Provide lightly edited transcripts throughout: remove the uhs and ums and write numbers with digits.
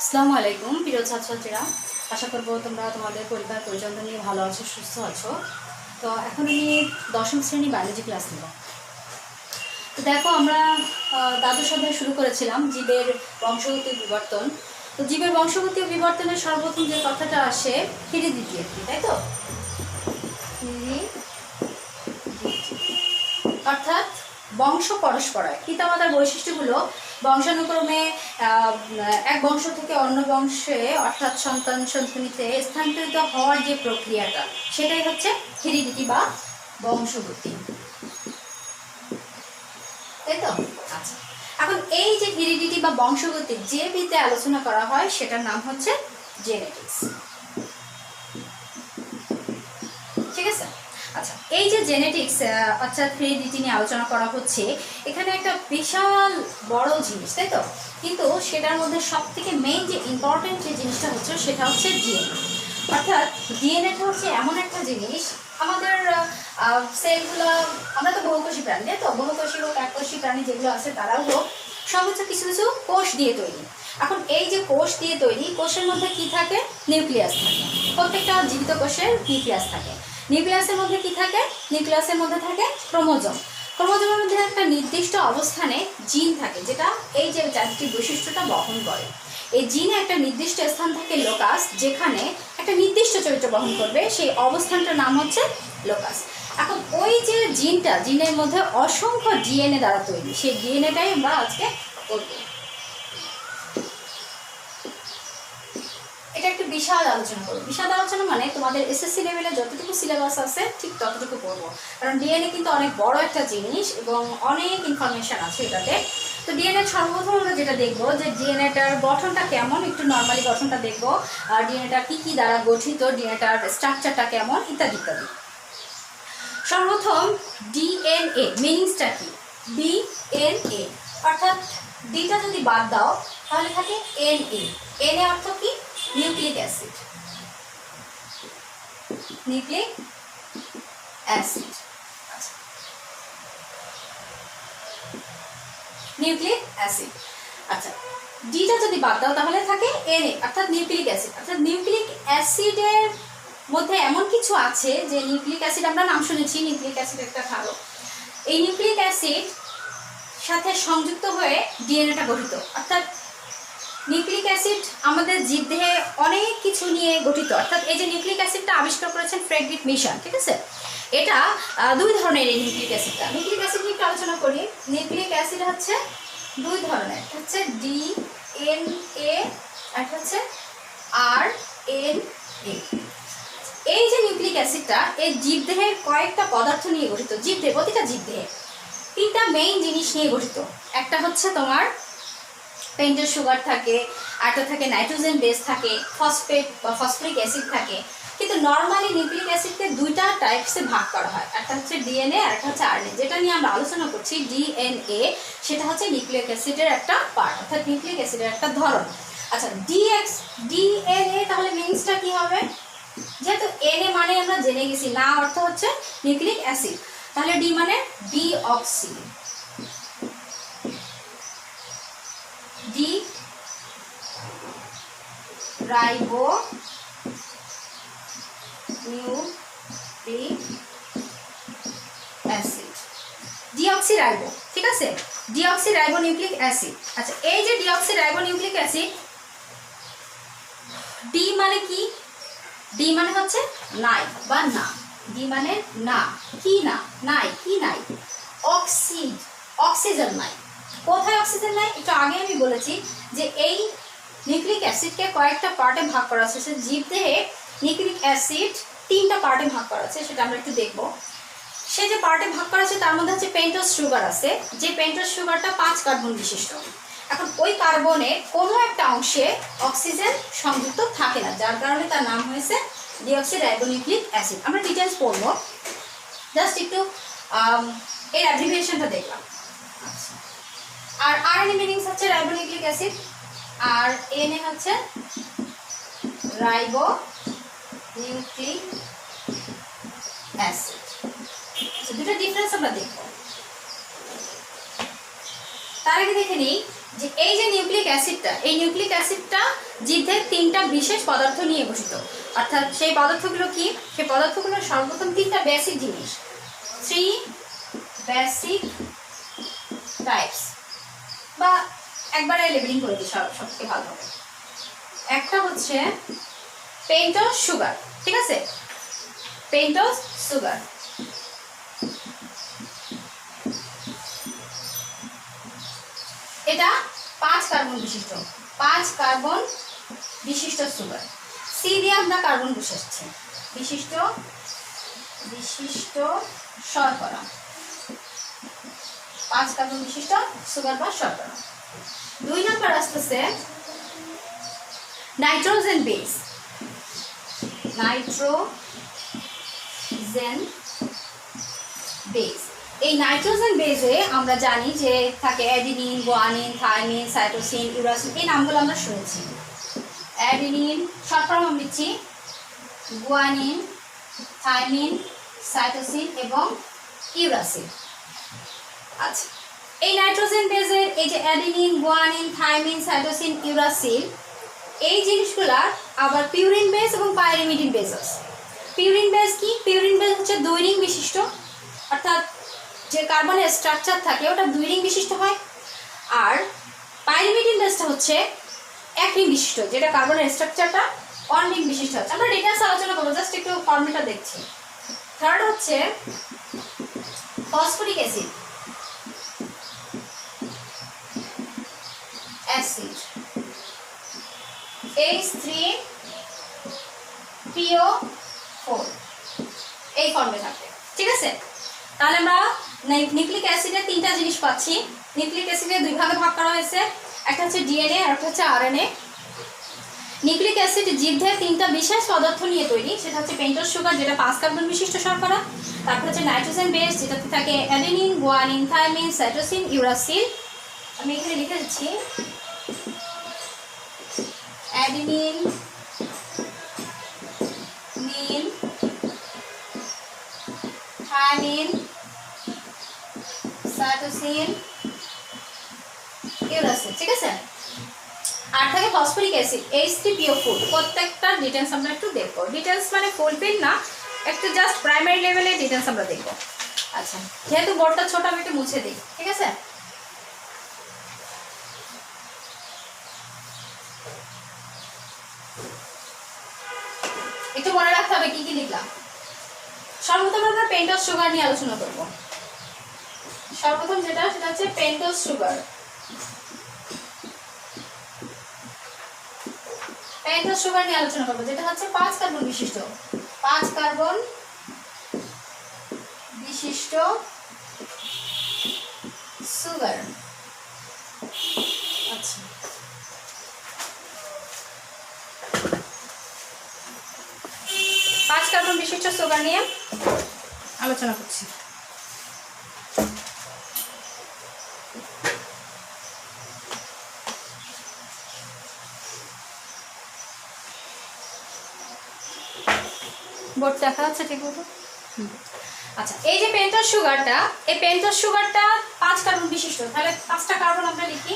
আসসালামু আলাইকুম প্রিয় ছাত্রছাত্রীরা, আশা করব তোমরা তোমাদের পরিবার পরিজন নিয়ে ভালো আছো, সুস্থ আছো। তো এখন আমি দশম শ্রেণী বায়োলজি ক্লাস নেব। তো দেখো, আমরা দ্বাদশ অধ্যায় শুরু করেছিলাম জীবের বংশগতি বিবর্তন। তো জীবের বংশগতি বিবর্তনের সর্বপ্রথম যে কথাটা আসে হেরিডিটি, তাই তো? অর্থাৎ বংশ পরস্পরায় পিতামাতার বৈশিষ্ট্যগুলো বংশানুক্রমে এক বংশ থেকে অন্য বংশে অর্থাৎ সন্তান সন্ততিতে স্থানান্তরিত হওয়ার যে প্রক্রিয়াটা, সেটাই হচ্ছে হেরিডিটি বা বংশগতি, তাই তো? আচ্ছা, এখন এই যে হেরিডিটি বা বংশগতি যে বিষয়ে আলোচনা করা হয় সেটার নাম হচ্ছে জেনেটিক্স। ঠিক আছে? আচ্ছা, এই যে জেনেটিক্স অর্থাৎ হেরিডিটি নিয়ে আলোচনা করা হচ্ছে, এখানে একটা বিশাল বড় জিনিস, তাই তো? কিন্তু সেটার মধ্যে সব থেকে মেইন যে ইম্পর্টেন্ট যে জিনিসটা হচ্ছে সেটা হচ্ছে ডিএনএ। অর্থাৎ ডিএনএটা হচ্ছে এমন একটা জিনিস, আমাদের সেলগুলো, আমরা তো বহুকোষী প্রাণী, তাই তো? বহুকোষী হোক এককোষী প্রাণী যেগুলো আছে তারাও হোক, সব হচ্ছে কিছু কিছু কোষ দিয়ে তৈরি। এখন এই যে কোষ দিয়ে তৈরি, কোষের মধ্যে কি থাকে? নিউক্লিয়াস থাকে। প্রত্যেকটা জীবিত কোষের নিউক্লিয়াস থাকে। নিউক্লিয়াসের মধ্যে কি থাকে? নিউক্লিয়াসের মধ্যে থাকে ক্রোমোজোম। ক্রোমোজোমের মধ্যে একটা নির্দিষ্ট অবস্থানে জিন থাকে, যেটা এই যে চারটি বৈশিষ্ট্যটা বহন করে। এই জিনে একটা নির্দিষ্ট স্থান থাকে লোকাস, যেখানে একটা নির্দিষ্ট চরিত্র বহন করবে, সেই অবস্থানটার নাম হচ্ছে লোকাস। এখন ওই যে জিনটা, জিনের মধ্যে অসংখ্য ডিএনএ দ্বারা তৈরি, সেই ডিএনএটাই আমরা আজকে করব। এটা একটা বিশাল আলোচনা করবো। বিশাল আলোচনা মানে তোমাদের এসএসসি লেভেলে যতটুকু সিলেবাস আছে ঠিক ততটুকু পড়বো, কারণ ডিএনএ কিন্তু অনেক বড় একটা জিনিস এবং অনেক ইনফরমেশন আছে এটাতে। তো ডিএনএ সর্বপ্রথম আমরা যেটা দেখবো যে ডিএনএটার গঠনটা কেমন, একটু নর্মালি গঠনটা দেখবো, আর ডিএনএটা কি কি দ্বারা গঠিত, ডিএনএটার স্ট্রাকচারটা কেমন, ইত্যাদি ইত্যাদি। সর্বপ্রথম ডিএনএ মিনিংসটা কি? ডিএনএ অর্থাৎ ডিটা যদি বাদ দাও তাহলে থাকে এনএ। এনএ অর্থ কি? Nucleic acid. নিউক্লিক অ্যাসিড, আচ্ছা, নিউক্লিক অ্যাসিড। আচ্ছা, ডিটা যদি বাদ দাও তাহলে থাকে এনএ অর্থাৎ নিউক্লিক অ্যাসিড। অর্থাৎ নিউক্লিক অ্যাসিডের মধ্যে এমন কিছু আছে যে নিউক্লিক অ্যাসিড, আমরা নাম শুনেছি নিউক্লিক অ্যাসিড একটা ভালো, এই নিউক্লিক অ্যাসিড সাথে সংযুক্ত হয়ে ডিএনএটা গঠিত। অর্থাৎ নিউক্লিক অ্যাসিড আমাদের জীবদেহে অনেক কিছু নিয়ে গঠিত। অর্থাৎ এই যে নিউক্লিক অ্যাসিডটা আবিষ্কার করেছেন ফ্রেডরিক মিশন, ঠিক আছে? এটা দুই ধরনের। এই নিউক্লিক অ্যাসিডটা, নিউক্লিক অ্যাসিড নিয়ে একটু আলোচনা করি। নিউক্লিক অ্যাসিড হচ্ছে দুই ধরনের, একটা হচ্ছে ডিএনএ, একটা হচ্ছে আরএনএ। এই যে নিউক্লিক অ্যাসিডটা এই জীবদেহের কয়েকটা পদার্থ নিয়ে গঠিত। জীবদেহে, প্রতিটা জীবদেহে তিনটা মেইন জিনিস নিয়ে গঠিত। একটা হচ্ছে তোমার পেন্টের সুগার থাকে, একটা থাকে নাইট্রোজেন বেস থাকে, ফসফেট বা ফসফরিক অ্যাসিড থাকে। কিন্তু নর্মালি নিউক্লিক অ্যাসিডকে দুইটা টাইপসে ভাগ করা হয়, একটা হচ্ছে ডিএনএ আর একটা হচ্ছে আরএনএ। যেটা নিয়ে আমরা আলোচনা করছি ডিএনএ, সেটা হচ্ছে নিউক্লিক অ্যাসিডের একটা পার্ট, অর্থাৎ নিউক্লিক অ্যাসিডের একটা ধরন। আচ্ছা, ডিএনএ তাহলে মিনিংসটা কি হবে? যেহেতু এনএ মানে আমরা জেনে গেছি, না অর্থ হচ্ছে নিউক্লিক অ্যাসিড, তাহলে ডি মানে deoxy, D ribo nucleic acid, deoxy ribo, ঠিক আছে? Deoxy ribo nucleic acid. আচ্ছা, এই যে deoxy ribo nucleic acid, D মানে কি? ডি মানে হচ্ছে নাই বা না। ডি মানে না, কি না, নাই, কি নাই? অক্সিজেন নাই। কোথায় অক্সিজেন নাই? একটু আগে আমি বলেছি যে এই নিউক্লিক অ্যাসিডকে কয়েকটা পার্টে ভাগ করা আছে। জীবদেহে নিউক্লিক অ্যাসিড তিনটা পার্টে ভাগ করা আছে, সেটা আমরা একটু দেখবো। সে যে পার্টে ভাগ করা আছে তার মধ্যে হচ্ছে পেন্টোজ সুগার আছে, যে পেন্টোজ সুগারটা 5 কার্বন বিশিষ্ট। এখন ওই কার্বনের কোনো একটা অংশে অক্সিজেন সংযুক্ত থাকে না, যার কারণে তার নাম হয়েছে ডিঅক্সিরাইবোনিউক্লিক অ্যাসিড। আমরা ডিটেলস পড়বো, জাস্ট একটু এর অ্যাব্রিভিয়েশনটা দেখলাম। আচ্ছা, আর আরএনএ মিনিংস হচ্ছে রাইবোনিউক্লিক অ্যাসিড, আর এনএ হচ্ছে রাইবো নিউক্লিক অ্যাসিড। দুটো ডিফারেন্স আমরা দেখব। তার আগে দেখে নিই যে এই যে নিউক্লিক অ্যাসিডটা, এই নিউক্লিক অ্যাসিডটা জীবের তিনটা বিশেষ পদার্থ নিয়ে গঠিত। অর্থাৎ সেই পদার্থগুলো কি? সেই পদার্থগুলো সর্বপ্রথম তিনটা বেসিক জিনিস, 3 বেসিক টাইপস, বা একবারে লেবেলিং করে দিই সবথেকে ভালো হবে। একটা হচ্ছে পেন্টোজ সুগার, ঠিক আছে, পেন্টোজ সুগার। এটা 5 কার্বন বিশিষ্ট, 5 কার্বন বিশিষ্ট সুগার। সি দিয়ে আমরা কার্বন বসাচ্ছি, বিশিষ্ট বিশিষ্ট শর্করা, 5 কার্বন বিশিষ্ট সুগার বা শর্করা। 2 নম্বর আসতেছে নাইট্রোজেন বেস, নাইট্রোজেন বেস। এই নাইট্রোজেন বেসে আমরা জানি যে থাকে অ্যাডিনিন, গুয়ানিন, থাইমিন, সাইটোসিন, ইউরাসিন, এই নামগুলো আমরা শুনেছি। অ্যাডিনিন শর্ট ফর্ম আমরা দিচ্ছি গুয়ানিন, থাইমিন, সাইটোসিন এবং ইউরাসিন। আচ্ছা, এই নাইট্রোজেন বেসের এই যে অ্যাডিনিন, গুয়ানিন, থাইমিন, সাইটোসিন, ইউরাসিন, এই জিনিসগুলা আবার পিউরিন বেস এবং পাইরিমিডিন বেস আছে। পিউরিন বেস কি? পিউরিন বেস হচ্ছে 2 রিং বিশিষ্ট, অর্থাৎ যে কার্বনের স্ট্রাকচার থাকে ওটা 2 রিং বিশিষ্ট হয়। আর পাইরিমিডিন বেসটা হচ্ছে 1 রিং বিশিষ্ট, যেটা কার্বনের স্ট্রাকচারটা 1 রিং বিশিষ্ট হচ্ছে। আমরা ডিটেলস আলোচনা করবো, জাস্ট একটু ফর্মুলাটা দেখছি। থার্ড হচ্ছে ফসফরিক অ্যাসিড, অ্যাসিড H3PO4 এই ফর্মে থাকে, ঠিক আছে। তাহলে আমরা নিউক্লিক অ্যাসিডের 3টা জিনিস পাচ্ছি। নিউক্লিক অ্যাসিডের 2 ভাগে ভাগ করা হয়েছে, একটা হচ্ছে ডিএনএ আর একটা হচ্ছে আরএনএ। নিউক্লিক অ্যাসিড জীবদেহে 3টা বিশেষ পদার্থ নিয়ে তৈরি, সেটা হচ্ছে পেন্টোজ সুগার, যেটা 5 কার্বন বিশিষ্ট শর্করা। তারপর হচ্ছে নাইট্রোজেন বেস, যেটাতে থাকে অ্যাডেনিন, গুয়ানিন, থাইমিন, সাইটোসিন, ইউরাসিন। আমি এখানে লিখে দিচ্ছি অ্যাডেনিন, নিন, থাইমিন, সাইটোসিন, ইউরাসিন, ঠিক আছে। আর থাকে ফসফরিক অ্যাসিড H3PO4। প্রত্যেকটা ডিটেলস আমরা একটু দেখবো, ডিটেলস মানে ফুল প্রিন্ট না, একটু জাস্ট প্রাইমারি লেভেলে ডিটেলস আমরা দেখবো। আচ্ছা, যেহেতু বোর্ডটা ছোট আমি একটু মুছে দিই, ঠিক আছে। একটু মনে রাখতে হবে কি কি লিখলাম। সর্বপ্রথম আমরা পেন্টোজ সুগার নিয়ে আলোচনা করব। সর্বপ্রথম যেটা সেটা হচ্ছে পেন্টোজ সুগার। পেন্টোজ সুগার নিয়ে আলোচনা করব, যেটা হচ্ছে 5 কার্বন বিশিষ্ট, 5 কার্বন বিশিষ্ট সুগার। আচ্ছা, 5 কার্বন বিশিষ্ট সুগার নিয়ে আলোচনা করছি। বোর্ড দেখা যাচ্ছে ঠিক মতো? আচ্ছা, এই যে পেন্টোজ সুগারটা, এই পেন্টোজ সুগারটা 5 কার্বন বিশিষ্ট। তাহলে 5টা কার্বন আমরা লিখি,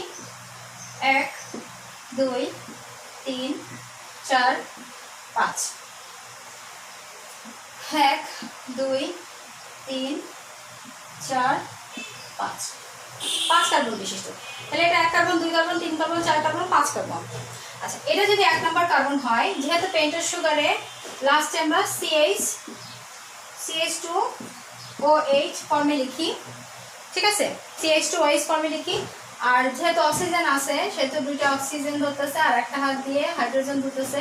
1 2 3 4 5। 1 2 3 4 5, 5 কার্বন বিশিষ্ট। তাহলে এটা 1 carbon, 2 carbon, 3 carbon, 4 carbon, 5 carbon. আচ্ছা, এটা যদি 1 নম্বর কার্বন হয়, যেহেতু পেন্টোজ সুগারে লাস্টে আমরা CH2OH ফর্মে লিখি, ঠিক আছে, CH2OH ফর্মে লিখি। আর যেহেতু অক্সিজেন আছে সেহেতু 2টা অক্সিজেন ধরতেছে আর একটা হাত দিয়ে হাইড্রোজেন ধরতেছে,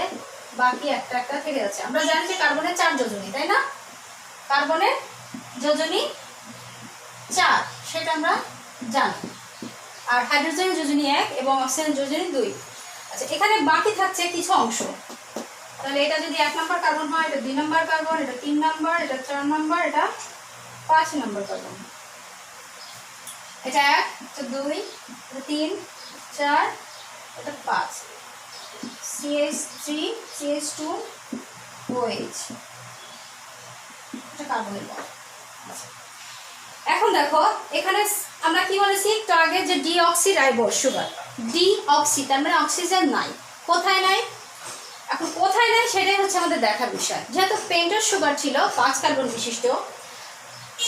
বাকি একটা একটা থেকে যাচ্ছে। আমরা জানি যে কার্বনের 4 যোজনী, তাই না? কার্বনের যোজনী 4, সেটা আমরা জানি। আর হাইড্রোজেনের যোজনী 1 এবং অক্সিজেন যোজনী 2। আচ্ছা, এখানে বাকি থাকছে কিছু অংশ। তাহলে এটা যদি 1 নম্বর কার্বন হয়, এটা 2 নম্বর কার্বন, এটা 3 নম্বর, এটা 4 নম্বর, এটা 5 নম্বর কার্বন। এটা 1, এটা 2, এটা 3, 4, এটা 5। CH3 CH2OH, এটা কার্বনের বন্ড। আচ্ছা, এখন দেখো এখানে আমরা কি বলেছি একটু আগে যে ডিঅক্সিরাইবোজ সুগার, ডিঅক্সি তার মানে অক্সিজেন নাই, কোথায় নাই? এখন কোথায় নাই সেটাই হচ্ছে আমাদের দেখার বিষয়। যেহেতু পেন্টোজ সুগার ছিল 5 কার্বন বিশিষ্ট,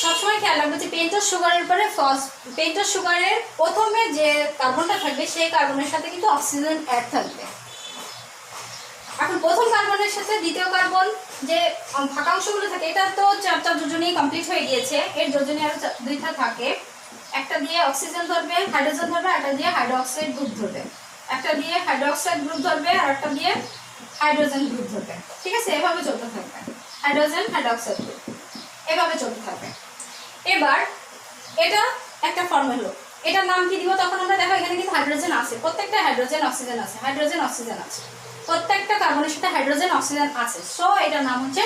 সবসময় খেয়াল রাখবো যে পেন্টোজ সুগারের পরে পেন্টোজ সুগারের প্রথমে যে কার্বনটা থাকবে সেই কার্বনের সাথে কিন্তু অক্সিজেন অ্যাড থাকবে। এখন প্রথম কার্বনের সাথে দ্বিতীয় কার্বন যে ফাঁকা অংশগুলো থাকে, এটা তো 4টা যোজনী কমপ্লিট হয়ে গিয়েছে, এর যোজনী আরো 2টা থাকে। একটা দিয়ে অক্সিজেন ধরবে, হাইড্রোজেন ধরবে, একটা দিয়ে হাইড্রোক্সাইড গ্রুপ ধরবে, একটা দিয়ে হাইড্রোক্সাইড গ্রুপ ধরবে, আর একটা দিয়ে হাইড্রোজেন গ্রুপ ধরবে। ঠিক আছে, এভাবে চলতে থাকবে, হাইড্রোজেন হাইড্রোক্সাইড গ্রুপ এভাবে চলতে থাকবে। এবার এটা একটা ফর্মুলা হলো, এটার নাম কি দিব? তখন আমরা দেখো এখানে কিন্তু হাইড্রোজেন আছে, প্রত্যেকটা হাইড্রোজেন অক্সিজেন আছে, হাইড্রোজেন অক্সিজেন আছে, প্রত্যেকটা কার্বনের সাথে হাইড্রোজেন অক্সিজেন আছে। সো এটার নাম হচ্ছে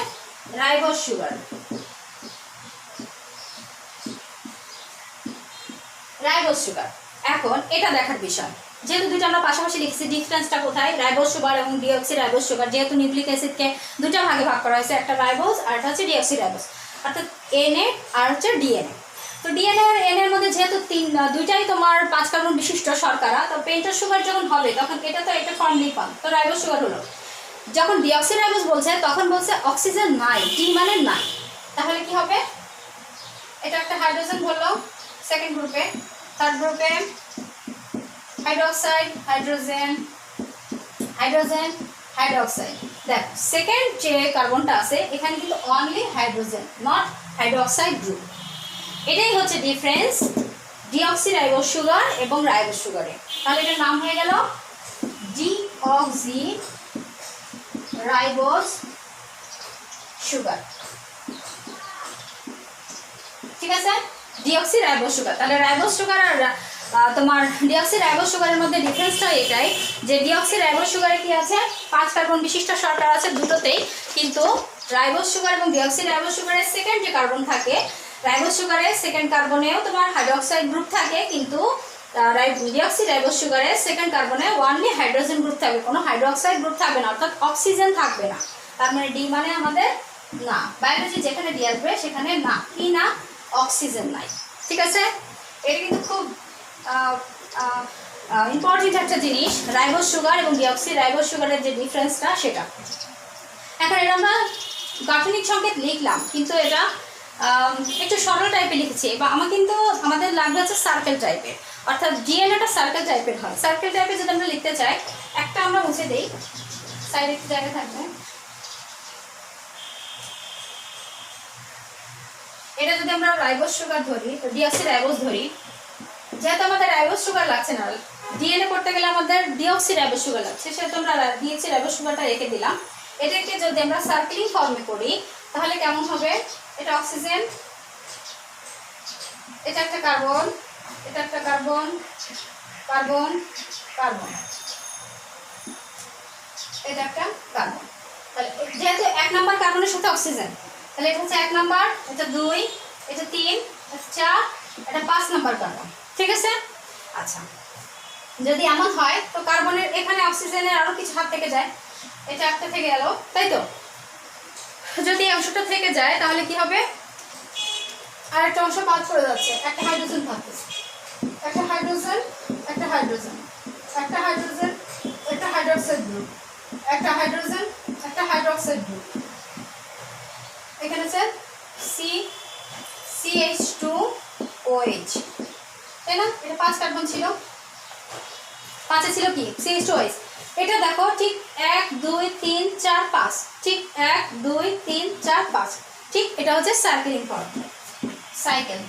রাইবোজ সুগার। Ribose sugar. এখন এটা দেখার বিষয়, যেহেতু দুটো আমরা পাশাপাশি লিখছি, ডিফারেন্সটা কোথায়? রাইবোজ সুগার এবং ডিঅক্সিরাইবোজ সুগার, যেহেতু নিউক্লিক অ্যাসিডকে দুটো ভাগে ভাগ করা হয়েছে, একটা রাইবোজ আর একটা হচ্ছে ডিঅক্সিরাইবোজ, অর্থাৎ এনএ আর হচ্ছে ডিএনএ। তো ডিএনএ আর এন এর মধ্যে যেহেতু দুইটাই তোমার 5 কার্বন বিশিষ্ট শর্করা, তো পেন্টোজ সুগার যখন হবে তখন এটা তো এটা ফর্মলি পান, তো রাইবোজ সুগার হলো। যখন ডিঅক্সিরাইবোজ বলছে তখন বলছে অক্সিজেন নাই, ডি মানে নাই, তাহলে কি হবে? এটা একটা হাইড্রোজেন বললো সেকেন্ড গ্রুপে, থার্ড গ্রুপে হাইড্রোক্সাইড, হাইড্রোজেন, হাইড্রোজেন, হাইড্রোক্সাইড। দেখো সেকেন্ড যে কার্বনটা আছে এখানে কিন্তু only hydrogen, not hydroxide group. এটাই হচ্ছে ডিফারেন্স ডিঅক্সিরাইবোজ সুগার এবং রাইবোজ সুগারে। তাহলে এটার নাম হয়ে গেল ডিঅক্সিরাইবোজ সুগার। ঠিক আছে, ডিঅক্সিরাইবোজ সুগার। তাহলে রাইবোজ সুগার আর তোমার ডিঅক্সিরাইবোজ সুগারের মধ্যে ডিফারেন্সটা এটাই যে ডিঅক্সিরাইবোজ সুগারে কি আছে? 5 কার্বন বিশিষ্ট শর্করা আছে দুটোতেই, কিন্তু রাইবোজ সুগার এবং ডিঅক্সিরাইবোজ সুগারের সেকেন্ড যে কার্বন থাকে, রাইবোজ সুগারের সেকেন্ড কার্বনেও তোমার হাইড্রোক্সাইড গ্রুপ থাকে, কিন্তু ডিঅক্সিরাইবোজ সুগারের সেকেন্ড কার্বনে ওনলি হাইড্রোজেন গ্রুপ থাকবে, কোনো হাইড্রোক্সাইড গ্রুপ থাকবে না, অর্থাৎ অক্সিজেন থাকবে না। তার মানে ডি মানে আমাদের না, বায়োলজি যেখানে ডি আসবে সেখানে না, কি না? অক্সিজেন নাই। ঠিক আছে, এটা কিন্তু খুব ইম্পর্টেন্ট একটা জিনিস, রাইবোজ সুগার এবং ডিঅক্সিরাইবোজ সুগারের যে ডিফারেন্সটা সেটা। এখন এটা আমরা গাঠনিক সংকেত লিখলাম, কিন্তু এটা একটু সরল টাইপের লিখেছি, বা কিন্তু আমাদের লাগবে হচ্ছে সার্কেল টাইপের, অর্থাৎ ডিএনএটা সার্কেল টাইপের হয়। সার্কেল টাইপের যদি আমরা লিখতে চাই, একটা আমরা মুছে দিই, সাইডে একটু জায়গা থাকবে। এটা যদি আমরা রাইবোজ সুগার ধরি, তো ডিঅক্সিরাইবোজ ধরি, যেহেতু আমাদের রাইবোজ সুগার লাগছে না, ডিএনএ করতে গেলে আমাদের ডিঅক্সিরাইবোজ সুগার লাগছে, সেহেতু আমরা ডিঅক্সিরাইবোজ সুগারটা রেখে দিলাম। এটাকে যদি আমরা সার্কেলিং ফর্মে করি তাহলে কেমন হবে? এটা অক্সিজেন, এটা একটা কার্বন, এটা একটা কার্বন, কার্বন, কার্বন, এটা একটা কার্বন। তাহলে যেহেতু 1 নাম্বার কার্বনের সাথে অক্সিজেন, তাহলে এটা হচ্ছে 1 নাম্বার, এটা 2, এটা 3, এটা 4, এটা 5 নাম্বার কার্বন। ঠিক আছে, আচ্ছা যদি এমন হয় তো কার্বনের এখানে অক্সিজেনের আরো কিছু হাত থেকে যায়, এটা একটা থেকে গেল, তাই তো? যদি অংশটা থেকে যায় তাহলে কি হবে? আর একটা অংশ বাদ পড়ে যাচ্ছে, একটা হাইড্রোজেন থাকতেছে, একটা হাইড্রোজেন, একটা হাইড্রোজেন, একটা হাইড্রোজেন, একটা হাইড্রোক্সাইড গ্রুপ, একটা হাইড্রোজেন, একটা হাইড্রোক্সাইড গ্রুপ, এখানে আছে CH2OH, তাই না? এটা 5 কার্বন ছিল, 5 ছিল কি? CH2OH। এটা দেখো ঠিক 1 2 3 4 5, ঠিক 1 2 3 4 5, ঠিক এটা হচ্ছে circling form, cycle,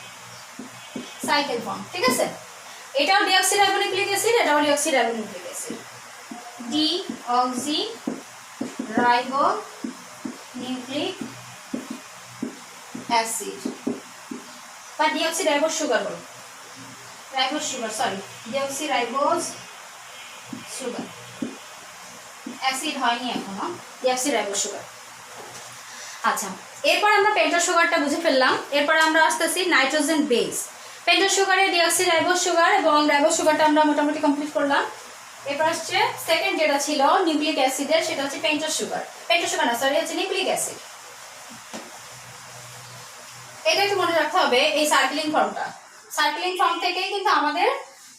cycle form. ঠিক আছে, এটাও ডিঅক্সিরাইবোনিউক্লিক অ্যাসিড, এটাও ডিঅক্সিরাইবোনিউক্লিক অ্যাসিড, ডিঅক্সিরাইবোনিউক্লিক অ্যাসিড বা ডিঅক্সিরাইবোজ সুগার হলো, ribose sugar, sorry deoxyribose sugar, acid হয়নি এখনো, ডিঅক্সিরাইবোজ সুগার। আচ্ছা, এরপর আমরা পেন্টোজ সুগারটা বুঝে ফেললাম, এরপর আমরা আসতেছি নাইট্রোজেন বেস। পেন্টোজ সুগারে ডিঅক্সিরাইবোজ সুগার এবং রাইবোজ সুগারটা আমরা মোটামুটি কমপ্লিট করলাম। এরপর আসছে সেকেন্ড যেটা ছিল নিউক্লিক অ্যাসিডের, সেটা হচ্ছে পেন্টোজ সুগার, পেন্টোজ সুগার না সরি, হচ্ছে নিউক্লিক অ্যাসিড। এটা একটু মনে রাখতে হবে, এই সার্কেলিং ফর্মটা, সার্কেলিং ফর্ম থেকেই কিন্তু আমাদের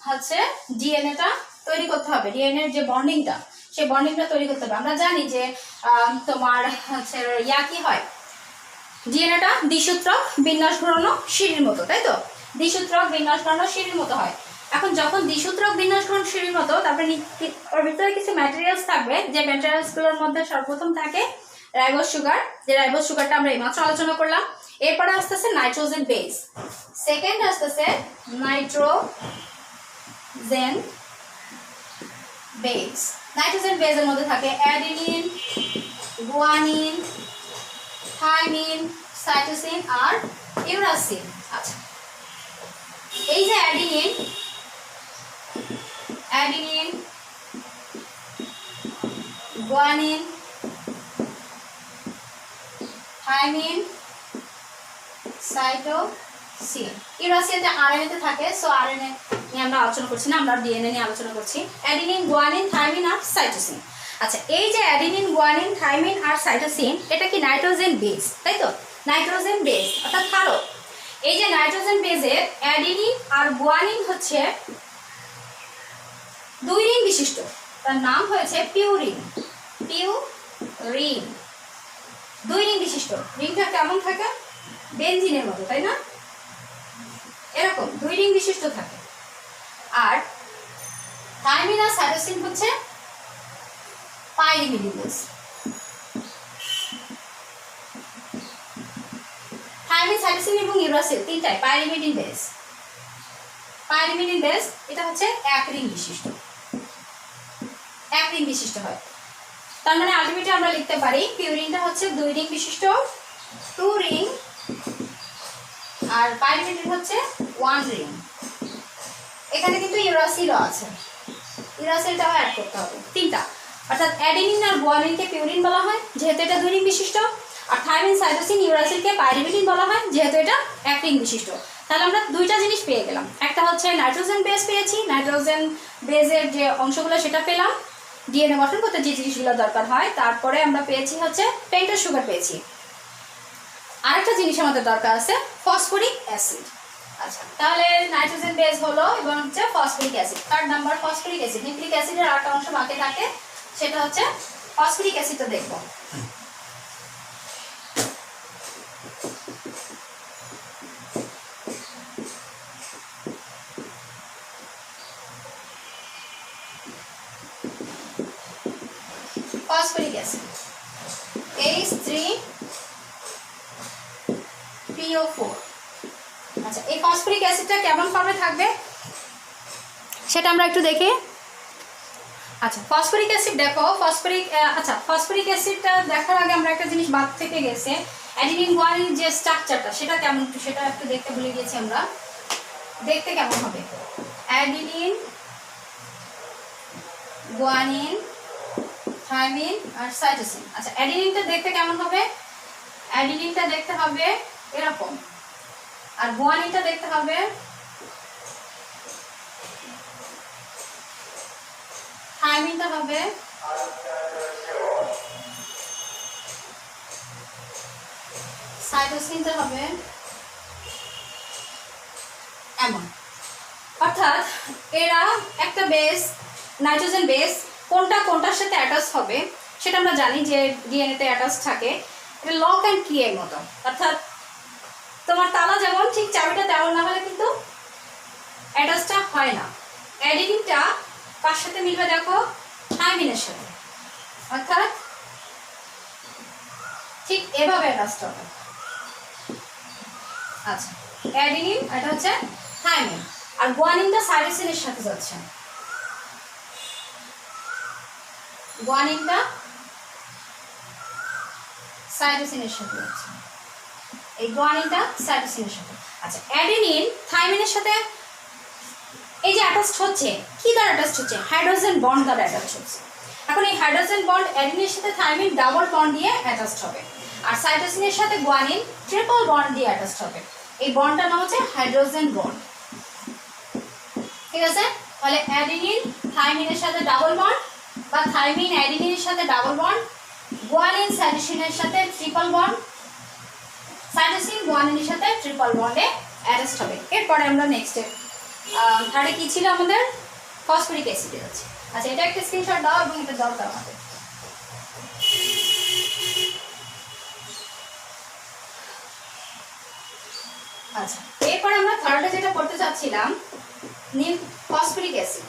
হচ্ছে ডিএনএটা তৈরি করতে হবে। ডিএনএ এর যে বন্ডিংটা, সেই বন্ডিংটা তৈরি করতে হবে। আমরা জানি যে তোমার হচ্ছে কি হয়, ডিএনএটা দ্বিসূত্রক বিন্যাস ঘোরানো সিঁড়ির মতো, তাই তো? দ্বিসূত্রক বিন্যাস ঘোরানো সিঁড়ির মতো হয়। এখন যখন দ্বিসূত্রক বিন্যাস ঘোরানো সিঁড়ির মতো, তারপরে ওর ভিতরে কিছু ম্যাটেরিয়ালস থাকবে, যে ম্যাটেরিয়ালসগুলোর মধ্যে সর্বপ্রথম থাকে রাইবোজ সুগার, যে রাইবোজ সুগারটা আমরা এইমাত্র আলোচনা করলাম। এরপরে আসতেছে নাইট্রোজেন বেস, সেকেন্ড আসতেছে নাইট্রোজেন বেস। নাইট্রোজেন বেসের মধ্যে থাকে অ্যাডিনিন, গুয়ানিন, থাইমিন, সাইটোসিন আর ইউরাসিন। আচ্ছা, এই যে অ্যাডিনিন, গুয়ানিন, থাইমিন, সাইটোসিন, ইউরাসিন যে আরএনএ তে থাকে, সো আরএনএ নিয়ে আমরা আলোচনা করছি না, আমরা ডিএনএ নিয়ে আলোচনা করছি। অ্যাডিনিন, গুয়ানিন, থাইমিন আর সাইটোসিন। আচ্ছা, এই যে অ্যাডিনিন, গুয়ানিন, থাইমিন আর সাইটোসিন, এটা কি নাইট্রোজেন বেস, তাই তো? নাইট্রোজেন বেস অর্থাৎ ক্ষারক। এই যে নাইট্রোজেন বেসের অ্যাডিনিন আর গুয়ানিন হচ্ছে 2 রিং বিশিষ্ট, তার নাম হয়েছে পিউরিন। পিউরিন 2 রিং বিশিষ্ট। রিংটা কেমন থাকে? বেনজিনের মতো, তাই না? এরকম 2 রিং বিশিষ্ট থাকে। আর থাইমিন আর সাইটোসিন হচ্ছে পাইরিমিডিন বেস। থাইমিন, সাইটোসিন এবং ইউরাসিল তিনটাই পাইরিমিডিন বেস। পাইরিমিডিন বেস এটা হচ্ছে 1 রিং বিশিষ্ট, 1 রিং বিশিষ্ট হয়। তার মানে আলটিমেটলি আমরা লিখতে পারি পিউরিনটা হচ্ছে 2 রিং বিশিষ্ট, 2 রিং, আর পাইরিমিডিন হচ্ছে 1 রিং। এখানে কিন্তু ইউরাসিলও আছে, ইউরাসিলটাও অ্যাড করতে হবে, 3টা। অর্থাৎ অ্যাডিনিন আর গুয়ানিনকে পিউরিন বলা হয় যেহেতু এটা 2 রিং বিশিষ্ট, আর থাইমিন, সাইটোসিন, ইউরাসিলকে পাইরিমিডিন বলা হয় যেহেতু এটা 1 রিং বিশিষ্ট। তাহলে আমরা 2টা জিনিস পেয়ে গেলাম, একটা হচ্ছে নাইট্রোজেন বেস পেয়েছি, নাইট্রোজেন বেসের যে অংশগুলো সেটা পেলাম ডিএনএ গঠন করতে যে জিনিসগুলো দরকার হয়। তারপরে আমরা পেয়েছি হচ্ছে পেন্টোজ সুগার পেয়েছি। আরেকটা জিনিস আমাদের দরকার আছে, ফসফরিক অ্যাসিড। আচ্ছা, তাহলে নাইট্রোজেন বেস হলো এবং হচ্ছে phosphoric acid. 3rd number phosphoric acid. Nucleic অ্যাসিডের আরেকটা অংশ বাকি থাকে, সেটা হচ্ছে ফসফরিক অ্যাসিডটা দেখব। Phosphoric acid H3PO4। আচ্ছা, এই ফসফরিক অ্যাসিডটা কেমন ফর্মে থাকবে সেটা আমরা একটু দেখি। আচ্ছা, ফসফরিক অ্যাসিড দেখো, ফসফরিক অ্যাসিডটা দেখার আগে আমরা একটা জিনিস বাদ থেকে গেছে, অ্যাডিনিন, গুয়ানিন যে স্ট্রাকচারটা সেটা কেমন, সেটা একটু দেখতে ভুলে গেছি আমরা। দেখতে কেমন হবে? অ্যাডিনিন, গুয়ানিন, থাইমিন আর সাইটোসিন। আচ্ছা, অ্যাডিনিনটা দেখতে কেমন হবে? অ্যাডিনিনটা দেখতে হবে এরকম, আর গুয়ানিনটা দেখতে হবে থাইমিনটা হবে সাইটোসিনটা হবে এমন। অর্থাৎ এরা একটা বেস, নাইট্রোজেন বেস, কোনটা কোনটার সাথে অ্যাটাচ হবে সেটা আমরা জানি যে ডিএনএতে অ্যাটাচ থাকে। এটা লক অ্যান্ড কি এর মতো, অর্থাৎ তোমার তালা যেমন ঠিক চাবিটা তেমন না হলে কিন্তু অ্যাটাচটা হয় না। অ্যাডিনিনটা কার সাথে মিলবে দেখো? থাইমিনের সাথে, অর্থাৎ ঠিক এভাবে অ্যাটাচটা হবে। আচ্ছা, অ্যাডিনিন এটা হচ্ছে থাইমিন, আর গুয়ানিনটা সাইটোসিনের সাথে যাচ্ছে। গুয়ানিনটা সাইটোসিনের সাথে যাচ্ছে, এই গুয়ানিনটা সাইটোসিনের সাথে। আচ্ছা, অ্যাডিনিন থাইমিনের সাথে এই যে অ্যাটাচড হচ্ছে, কি দ্বারা অ্যাটাচড হচ্ছে? হাইড্রোজেন বন্ড দ্বারা অ্যাটাচড হচ্ছে। এখন এই হাইড্রোজেন বন্ড অ্যাডিনিনের সাথে থাইমিন ডাবল বন্ড দিয়ে অ্যাটাচড হবে, আর সাইটোসিনের সাথে গুয়ানিন ট্রিপল বন্ড দিয়ে অ্যাটাচড হবে। এই বন্ডটার নাম হচ্ছে হাইড্রোজেন বন্ড। ঠিক আছে, তাহলে অ্যাডিনিন থাইমিনের সাথে ডাবল বন্ড, বা থাইমিন অ্যাডিনিনের সাথে ডাবল বন্ড, গুয়ানিন সাইটোসিনের সাথে ট্রিপল বন্ড, সাইটোসিন গুয়ানিনের সাথে ট্রিপল বন্ডে অ্যাটাচড হবে। এরপরে আমরা নেক্সটে থার্ডে কি ছিল আমাদের ফসফরিক অ্যাসিডে আছে। আচ্ছা এটা একটা স্ক্রিনশট দাও এবং এটা দরকার আমাদের। আচ্ছা এরপরে আমরা থার্ডে যেটা করতে চাচ্ছিলাম ফসফরিক অ্যাসিড।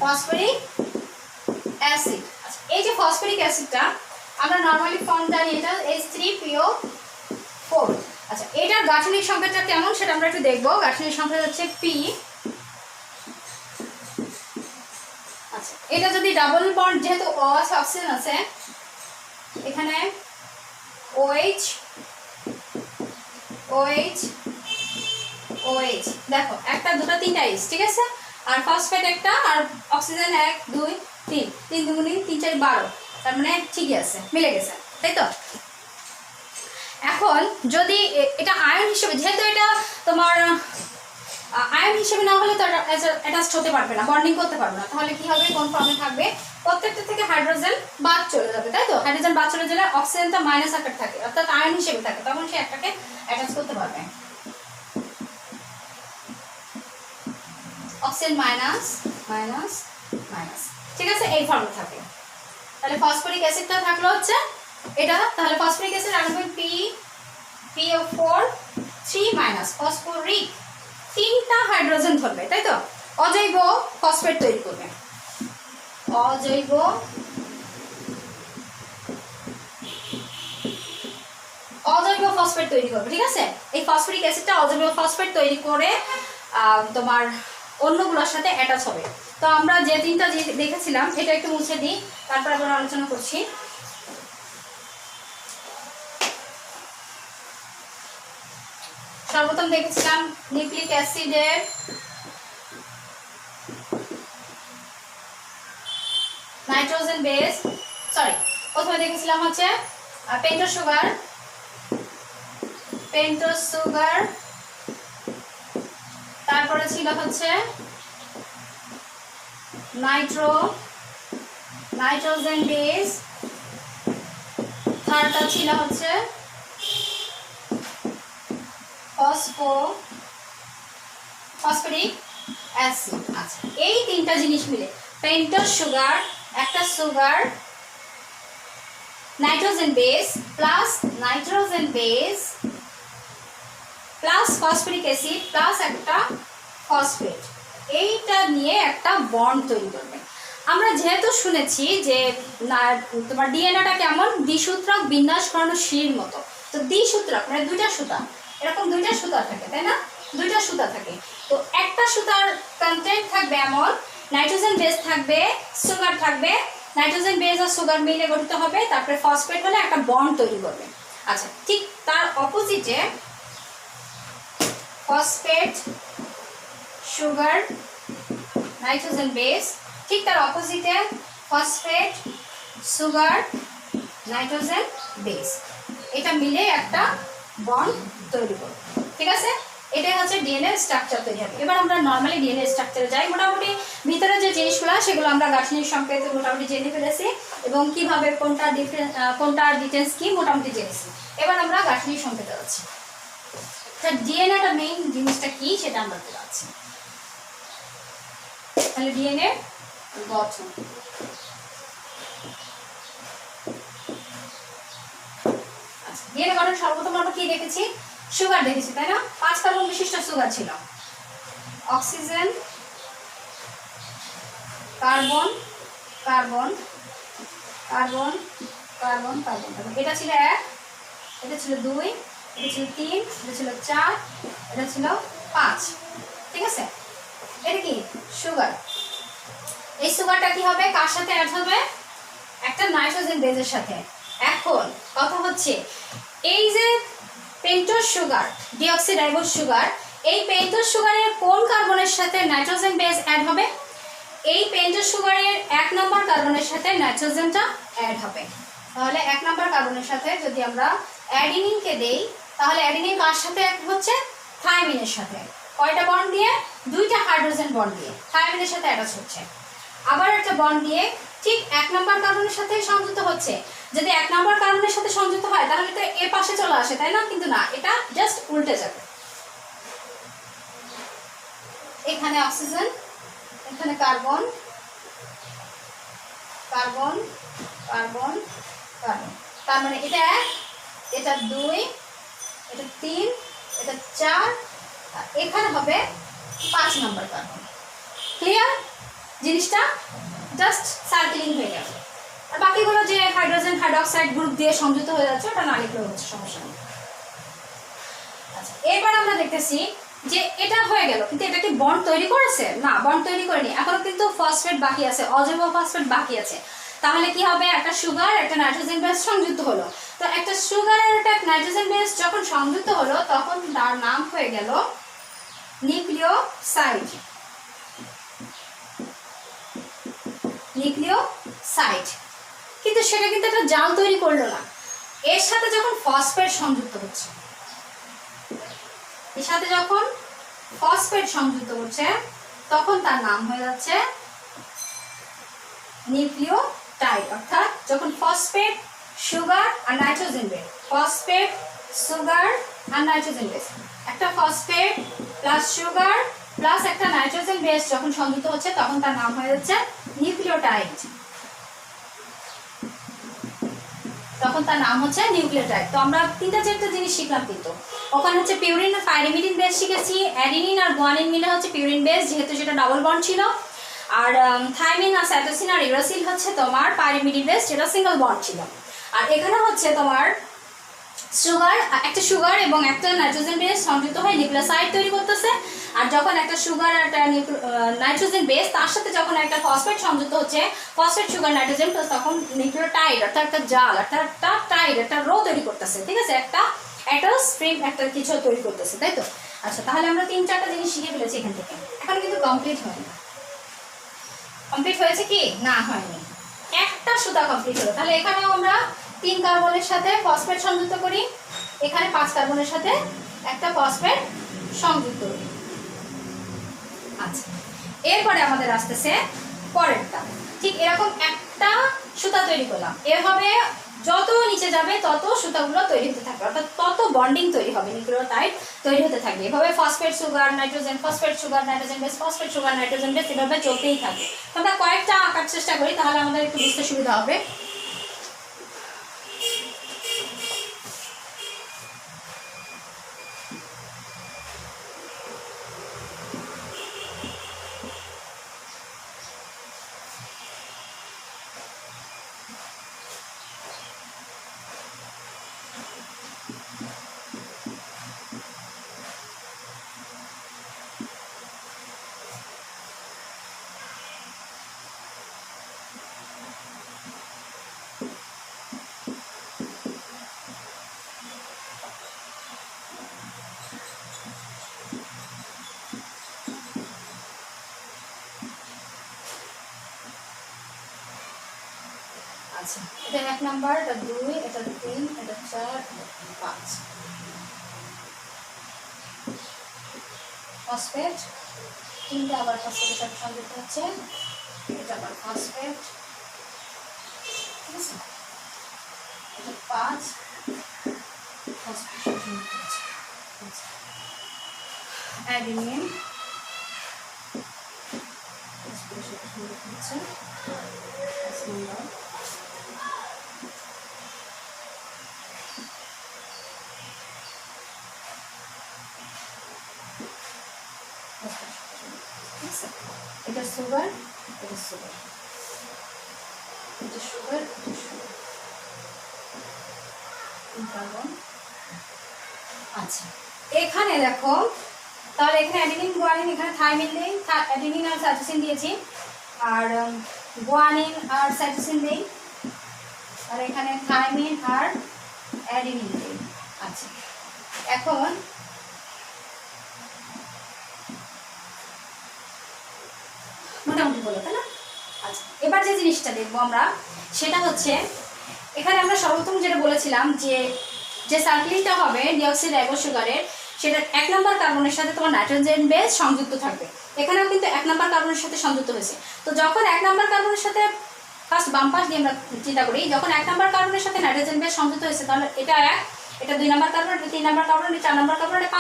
ফসফরিক অ্যাসিড, আচ্ছা এই যে ফসফরিক অ্যাসিডটা আমরা নরমালি ফর্ম জানি এটা H3PO4। আচ্ছা এটার গাঠনিক সংখ্যাটা কেমন সেটা আমরা একটু দেখব। গাঠনিক সংখ্যা হচ্ছে P। আচ্ছা এটা যদি ডাবল বন্ড, যেহেতু OH অক্সিজেন আছে এখানে OH OH OH, দেখো একটা দুটো তিনটা H, ঠিক আছে। আর ফসফেট একটা আর অক্সিজেন 1 2 3, 3 দুগুণে 3 4 12, তার মানে ঠিকই আছে, মিলে গেছে, তাই তো। এখন যদি এটা আয়ন হিসেবে, যেহেতু এটা তোমার আয়ন হিসেবে না হলে তো অ্যাটাচড হতে পারবে না, বন্ডিং করতে পারবে না, তাহলে কি হবে, কোন ফর্মে থাকবে, প্রত্যেকটা থেকে হাইড্রোজেন বাদ চলে যাবে, তাই তো। হাইড্রোজেন বাদ চলে গেলে অক্সিজেনটা মাইনাস আকার থাকে, অর্থাৎ আয়ন হিসেবে থাকে, তখন সে একটাকে অ্যাটাচ করতে পারবে। অক্সিজেন মাইনাস মাইনাস মাইনাস, ঠিক আছে, এই ফর্মে থাকে। তাহলে ফসফরিক অ্যাসিডটা থাকলো হচ্ছে এটা, তাহলে ফসফরিক অ্যাসিড রাখবেন PO4 3 মাইনাস, ফসফরিক তিনটা হাইড্রোজেন ধরবে, তাই তো, অজৈব ফসফেট তৈরি করবে, অজৈব ফসফেট তৈরি করবে, ঠিক আছে। এই ফসফরিক অ্যাসিডটা অজৈব ফসফেট তৈরি করে তোমার অন্যগুলোর সাথে অ্যাটাচ হবে। তো আমরা যে তিনটা দেখেছিলাম এটা একটু মুছে দিই, তারপর আবার আলোচনা করছি। সর্বপ্রথম দেখেছিলাম নিউক্লিক অ্যাসিডের নাইট্রোজেন বেস, সরি প্রথমে দেখেছিলাম হচ্ছে পেন্টোজ সুগার, তারপরে ছিল হচ্ছে নাইট্রোজেন বেস, থার্ডটা ছিল হচ্ছে ফসফরিক অ্যাসিড। আচ্ছা এই তিনটা জিনিস মিলে পেন্টোজ সুগার, একটা sugar, nitrogen base plus phosphoric acid plus একটা ফসফেট, এইটা নিয়ে একটা বন্ড তৈরি করবে। আমরা যেহেতু শুনেছি যে তোমার ডিএনএটা কেমন, দ্বিসূত্রক বিন্যাস করানো সিঁড়ির মতো, তো দ্বিসূত্রক মানে দুইটা সুতা, এরকম দুইটা সুতা থাকে, তাই না, দুইটা সুতা থাকে। তো একটা সুতার কন্টেন্ট থাকবে এমন, নাইট্রোজেন বেস থাকবে, সুগার থাকবে, নাইট্রোজেন বেস আর সুগার মিলে গঠিত হবে, তারপরে ফসফেট হলে একটা বন্ড তৈরি করবে। আচ্ছা ঠিক তার অপোজিটে ফসফেট সুগার নাইট্রোজেন বেস, ঠিক তার অপোজিটে ফসফেট সুগার নাইট্রোজেন বেস, এটা মিলে একটা বন্ড তৈরি করবে, ঠিক আছে। এটাই হচ্ছে ডিএনএ স্ট্রাকচার তৈরি হবে। এবার আমরা নর্মালি ডিএনএ স্ট্রাকচারে যাই। মোটামুটি ভিতরে যে জিনিসগুলো সেগুলো আমরা গাঠনিক সংকেত মোটামুটি জেনে ফেলেছি এবং কিভাবে কোনটা ডিটেলস কি মোটামুটি জেনেছি। এবার আমরা গাঠনিক সংকেতে যাচ্ছি। ডিএনএটা মেইন জিনিসটা কি সেটা আমরা যাচ্ছি। তাহলে ডিএনএ গঠন, ডিএনএ গঠন সর্বপ্রথম আমরা কি দেখেছি, সুগার দেখেছি, তাই না, 5 কার্বন বিশিষ্ট সুগার ছিল, oxygen carbon carbon carbon carbon carbon, এটা ছিল 1, এটা ছিল 2, এটা ছিল 3, এটা ছিল 4, এটা ছিল 5, ঠিক আছে। এটা কি সুগার, এই সুগারটা কি হবে, কার সাথে অ্যাড হবে, একটা নাইট্রোজেন বেসের সাথে। এখন কথা হচ্ছে এই যে পেন্টোজ সুগার, ডিঅক্সিরাইবোজ সুগার, এই পেন্টোজ সুগারের কোন কার্বনের সাথে নাইট্রোজেন বেস অ্যাড হবে, এই পেন্টোজ সুগারের 1 নম্বর কার্বনের সাথে নাইট্রোজেনটা অ্যাড হবে। তাহলে 1 নম্বর কার্বনের সাথে যদি আমরা অ্যাডিনিনকে দেই, তাহলে অ্যাডিনিন কার সাথে অ্যাড হচ্ছে, থাইমিনের সাথে। কয়টা বন্ড দিয়ে, 2টা হাইড্রোজেন বন্ড দিয়ে থাইমিনের সাথে অ্যাটাচ হচ্ছে। আবার একটা বন্ড দিয়ে ঠিক 1 নম্বর কার্বনের সাথে সংযুক্ত হচ্ছে। যদি 1 নম্বর কার্বনের সাথে সংযুক্ত হয় তাহলে তো এ পাশে চলে আসে, তাই না? কিন্তু না, এটা জাস্ট উল্টে যাবে। এখানে অক্সিজেন, এখানে কার্বন, কার্বন, কার্বন, কার্বন। তার মানে এটা 1, এটা 2, এটা 3, এটা 4, আর এখানে হবে 5 নম্বর কার্বন। ক্লিয়ার জিনিসটা? জাস্ট সার্কেলিং হয়ে গেল। আর বাকিগুলো যে হাইড্রোজেন হাইড্রোক্সাইড গ্রুপ দিয়ে সংযুক্ত হয়ে যাচ্ছে ওটা না লিখলেও হচ্ছে, সমস্যা নেই। আচ্ছা, এবার আমরা দেখতেছি যে এটা হয়ে গেল, কিন্তু এটা কি বন্ড তৈরি করেছে? না, বন্ড তৈরি করেনি। এখনো কিন্তু ফসফেট বাকি আছে, অজৈব ফসফেট বাকি আছে। তাহলে কি হবে? একটা সুগার একটা নাইট্রোজেন বেস সংযুক্ত হলো। তো একটা সুগার আর একটা নাইট্রোজেন বেস যখন সংযুক্ত হলো তখন তার নাম হয়ে গেল নিউক্লিওসাইড। নিউক্লিওসাইড। কিন্তু সেটা কিন্তু একটা জাল তৈরি করলো না। এর সাথে যখন ফসফেট সংযুক্ত হচ্ছে, এর সাথে যখন ফসফেট সংযুক্ত হচ্ছে তখন তার নাম হয়ে যাচ্ছে নিউক্লিওটাইড। অর্থাৎ যখন ফসফেট, সুগার আর নাইট্রোজেন বেস, ফসফেট, সুগার আর নাইট্রোজেন বেস, একটা ফসফেট প্লাস সুগার প্লাস একটা নাইট্রোজেন বেস যখন সংযুক্ত হচ্ছে তখন তার নাম হয়ে যাচ্ছে নিউক্লিওটাইড। তখন তার নাম হচ্ছে নিউক্লিওটাইড। তো আমরা 3-4টা জিনিস শিখলাম কিন্তু। ওখানে হচ্ছে পিউরিন আর পাইরিমিডিন বেস শিখেছি, অ্যাডিনিন আর গুয়ানিন মিলে হচ্ছে পিউরিন বেস, যেহেতু সেটা ডাবল বন্ড ছিল। আর থাইমিন আর সাইটোসিন আর ইউরাসিল হচ্ছে তোমার পাইরিমিডিন বেস, যেটা সিঙ্গেল বন্ড ছিল। আর এখানে হচ্ছে তোমার সুগার, একটা সুগার এবং একটা নাইট্রোজেন বেস সংযুক্ত হয়ে নিউক্লিওসাইড তৈরি করতেছে। আর যখন একটা সুগার আর একটা নাইট্রোজেন বেস তার সাথে যখন একটা ফসফেট সংযুক্ত হচ্ছে, ফসফেট, সুগার, নাইট্রোজেন প্লাস, তখন নিউক্লিওটাইড অর্থাৎ একটা জাল, একটা টাইড, একটা রো তৈরি করতেছে। ঠিক আছে, একটা স্ট্রিম, একটা কিছু তৈরি করতেছে, তাই তো? আচ্ছা, তাহলে আমরা 3-4টা জিনিস শিখে ফেলেছি এখান থেকে। এখন কিন্তু কমপ্লিট হয়নি। কমপ্লিট হয়েছে কি? না, হয়নি। একটা সুতা কমপ্লিট হলো। তাহলে এখানেও আমরা 3 কার্বনের সাথে ফসফেট সংযুক্ত করি, এখানে 5 কার্বনের সাথে একটা ফসফেট সংযুক্ত করি। আচ্ছা, এরপরে আমাদের আসতেছে পরেরটা। ঠিক এরকম একটা সুতা তৈরি করলাম। এভাবে যত নিচে যাবে তত সুতাগুলো তৈরি হতে থাকবে, অর্থাৎ তত বন্ডিং তৈরি হবে, নিউক্লিওটাইড তৈরি হতে থাকবে। এভাবে phosphate, sugar, nitrogen, phosphate, sugar, nitrogen base, phosphate, sugar, nitrogen base, এভাবে চলতেই থাকবে। আমরা কয়েকটা আঁকার চেষ্টা করি, তাহলে আমাদের একটু বুঝতে সুবিধা হবে। আচ্ছা, এটা 1 নাম্বার, এটা 2, এটা 3, এটা 4, এটা 5। ফসফেট, 3টা আবার ফসফেটের সাথে সংযুক্ত হচ্ছে, এটা আবার ফসফেট। ঠিক আছে, এটা 5 ফসফেটের সাথে সংযুক্ত হচ্ছে। অ্যাডিনিন ফসফেটের সাথে সংযুক্ত হচ্ছে, 5 নাম্বার। এটা সুগার, এটা সুগার, এটা সুগার, এটা সুগার, কার্বন। আচ্ছা, এখানে দেখো, তাহলে এখানে অ্যাডিনিন, গুয়ানিন, এখানে থাইমিন নেই, অ্যাডিনিন আর সাইটোসিন দিয়েছি, আর গুয়ানিন আর সাইটোসিন নেই, আর এখানে থাইমিন আর অ্যাডিনিন নেই। আচ্ছা, এখন মোটামুটি বলো, তাই না? আচ্ছা, এবার যে জিনিসটা দেখবো আমরা সেটা হচ্ছে, এখানে আমরা সর্বপ্রথম যেটা বলেছিলাম যে সার্কেলিংটা হবে ডিঅক্সি রাইবোজ সুগারের, সেটা 1 নম্বর কার্বনের সাথে তোমার নাইট্রোজেন বেস সংযুক্ত থাকবে। এখানেও কিন্তু 1 নম্বর কার্বনের সাথে সংযুক্ত হয়েছে। তো যখন 1 নম্বর কার্বনের সাথে ফার্স্ট বাম পাশ দিয়ে আমরা চিন্তা করি, যখন 1 নম্বর কার্বনের সাথে নাইট্রোজেন বেস সংযুক্ত হয়েছে, তাহলে এটা 1, এটা 2 নম্বর কার্বন, এটা 3 নম্বর কার্বন, এটা 4 নম্বর কার্বন, এটা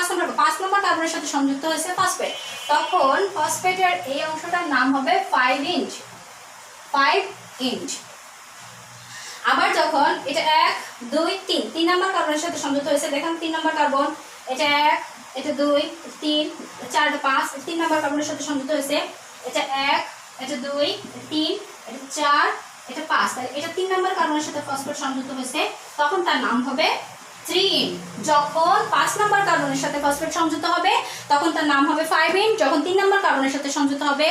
5 নম্বর কার্বনের সাথে সংযুক্ত হয়েছে ফসফেট। তখন ফসফেটের এই অংশটার নাম হবে 5 ইঞ্চ। আবার যখন এটা 1 2 3 নম্বর কার্বনের সাথে সংযুক্ত হয়েছে, দেখেন 3 নম্বর কার্বন, এটা 1 এটা 2 3 4 5, 3 নম্বর কার্বনের সাথে সংযুক্ত হয়েছে, এটা 1 এটা 2 3 এটা 4 এটা 5, তাহলে এটা 3 নম্বর কার্বনের সাথে ফসফেট সংযুক্ত হয়েছে, তখন তার নাম হবে 3 যখন 5 নম্বর কার্বনের সাথে ফসফেট সংযুক্ত হবে তখন তার নাম হবে 5 যখন 3 নম্বর কার্বনের সাথে সংযুক্ত হবে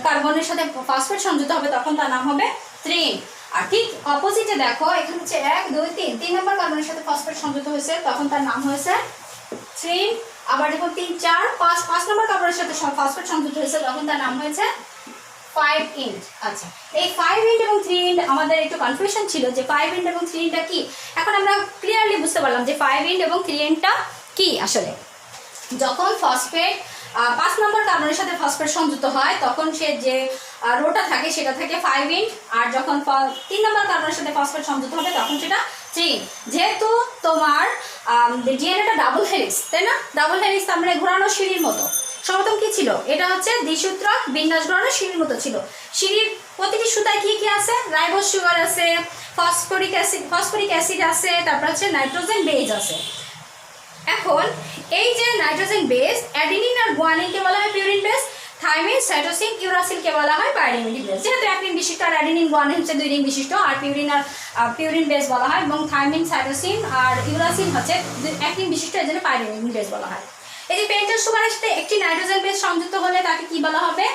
কার্বনের সাথে ফসফেট সংযুক্ত হবে তখন তার নাম হবে 3। আর ঠিক অপোজিটে দেখো, এখানে হচ্ছে 1 2 3 নম্বর কার্বনের সাথে ফসফেট সংযুক্ত হয়েছে তখন তার নাম হয়েছে 3। আবার যখন 3 4 5 নম্বর কার্বনের সাথে ফসফেট সংযুক্ত হয়েছে তখন তার নাম হয়েছে 5 ইঞ্চ। আচ্ছা, এই 5 ইঞ্চ এবং 3 ইঞ্চ আমাদের একটু কনফিউশন ছিল যে 5 ইঞ্চ এবং 3 ইঞ্চটা কি। এখন আমরা ক্লিয়ারলি বুঝতে পারলাম যে 5 ইঞ্চ এবং 3 ইঞ্চটা কি। আসলে যখন ফসফেট 5 নম্বর কার্বনের সাথে ফসফেট সংযুক্ত হয় তখন সে যে রোটা থাকে সেটা থাকে 5 ইঞ্চ, আর যখন 3 নম্বর কার্বনের সাথে ফসফেট সংযুক্ত হবে তখন সেটা 3। যেহেতু তোমার ডিএনএটা ডাবল হেলিক্স, তাই না? ডাবল হেলিক্স তার মানে ঘোরানো সিঁড়ির মতো। সর্বপ্রথম কি ছিল? এটা হচ্ছে দ্বিসূত্রক বিন্যাস ঘোরানো সিঁড়ির মতো ছিল। সিঁড়ির প্রতিটি সুতায় কি কি আছে? রাইবোজ সুগার আছে, ফসফরিক অ্যাসিড আছে, তারপর হচ্ছে নাইট্রোজেন বেজ আছে। এখন এই যে নাইট্রোজেন বেস, অ্যাডিনিন আর গুয়ানিনকে বলা হয় পিউরিন বেস, থাইমিন সাইটোসিন ইউরাসিলকে বলা হয় পাইরিমিডিন বেস। যেহেতু 1 রিং বিশিষ্ট আর অ্যাডিনিন গুয়ানিন হচ্ছে 2 রিং বিশিষ্ট, আর পিউরিন বেস বলা হয়, এবং থাইমিন সাইটোসিন আর ইউরাসিল হচ্ছে 1 রিং বিশিষ্ট, এর জন্য পাইরিমিডিন বেস বলা হয়। এই যে পেন্টোজ সুগারের সাথে একটি নাইট্রোজেন বেস সংযুক্ত হলে তাকে কি বলা হবে?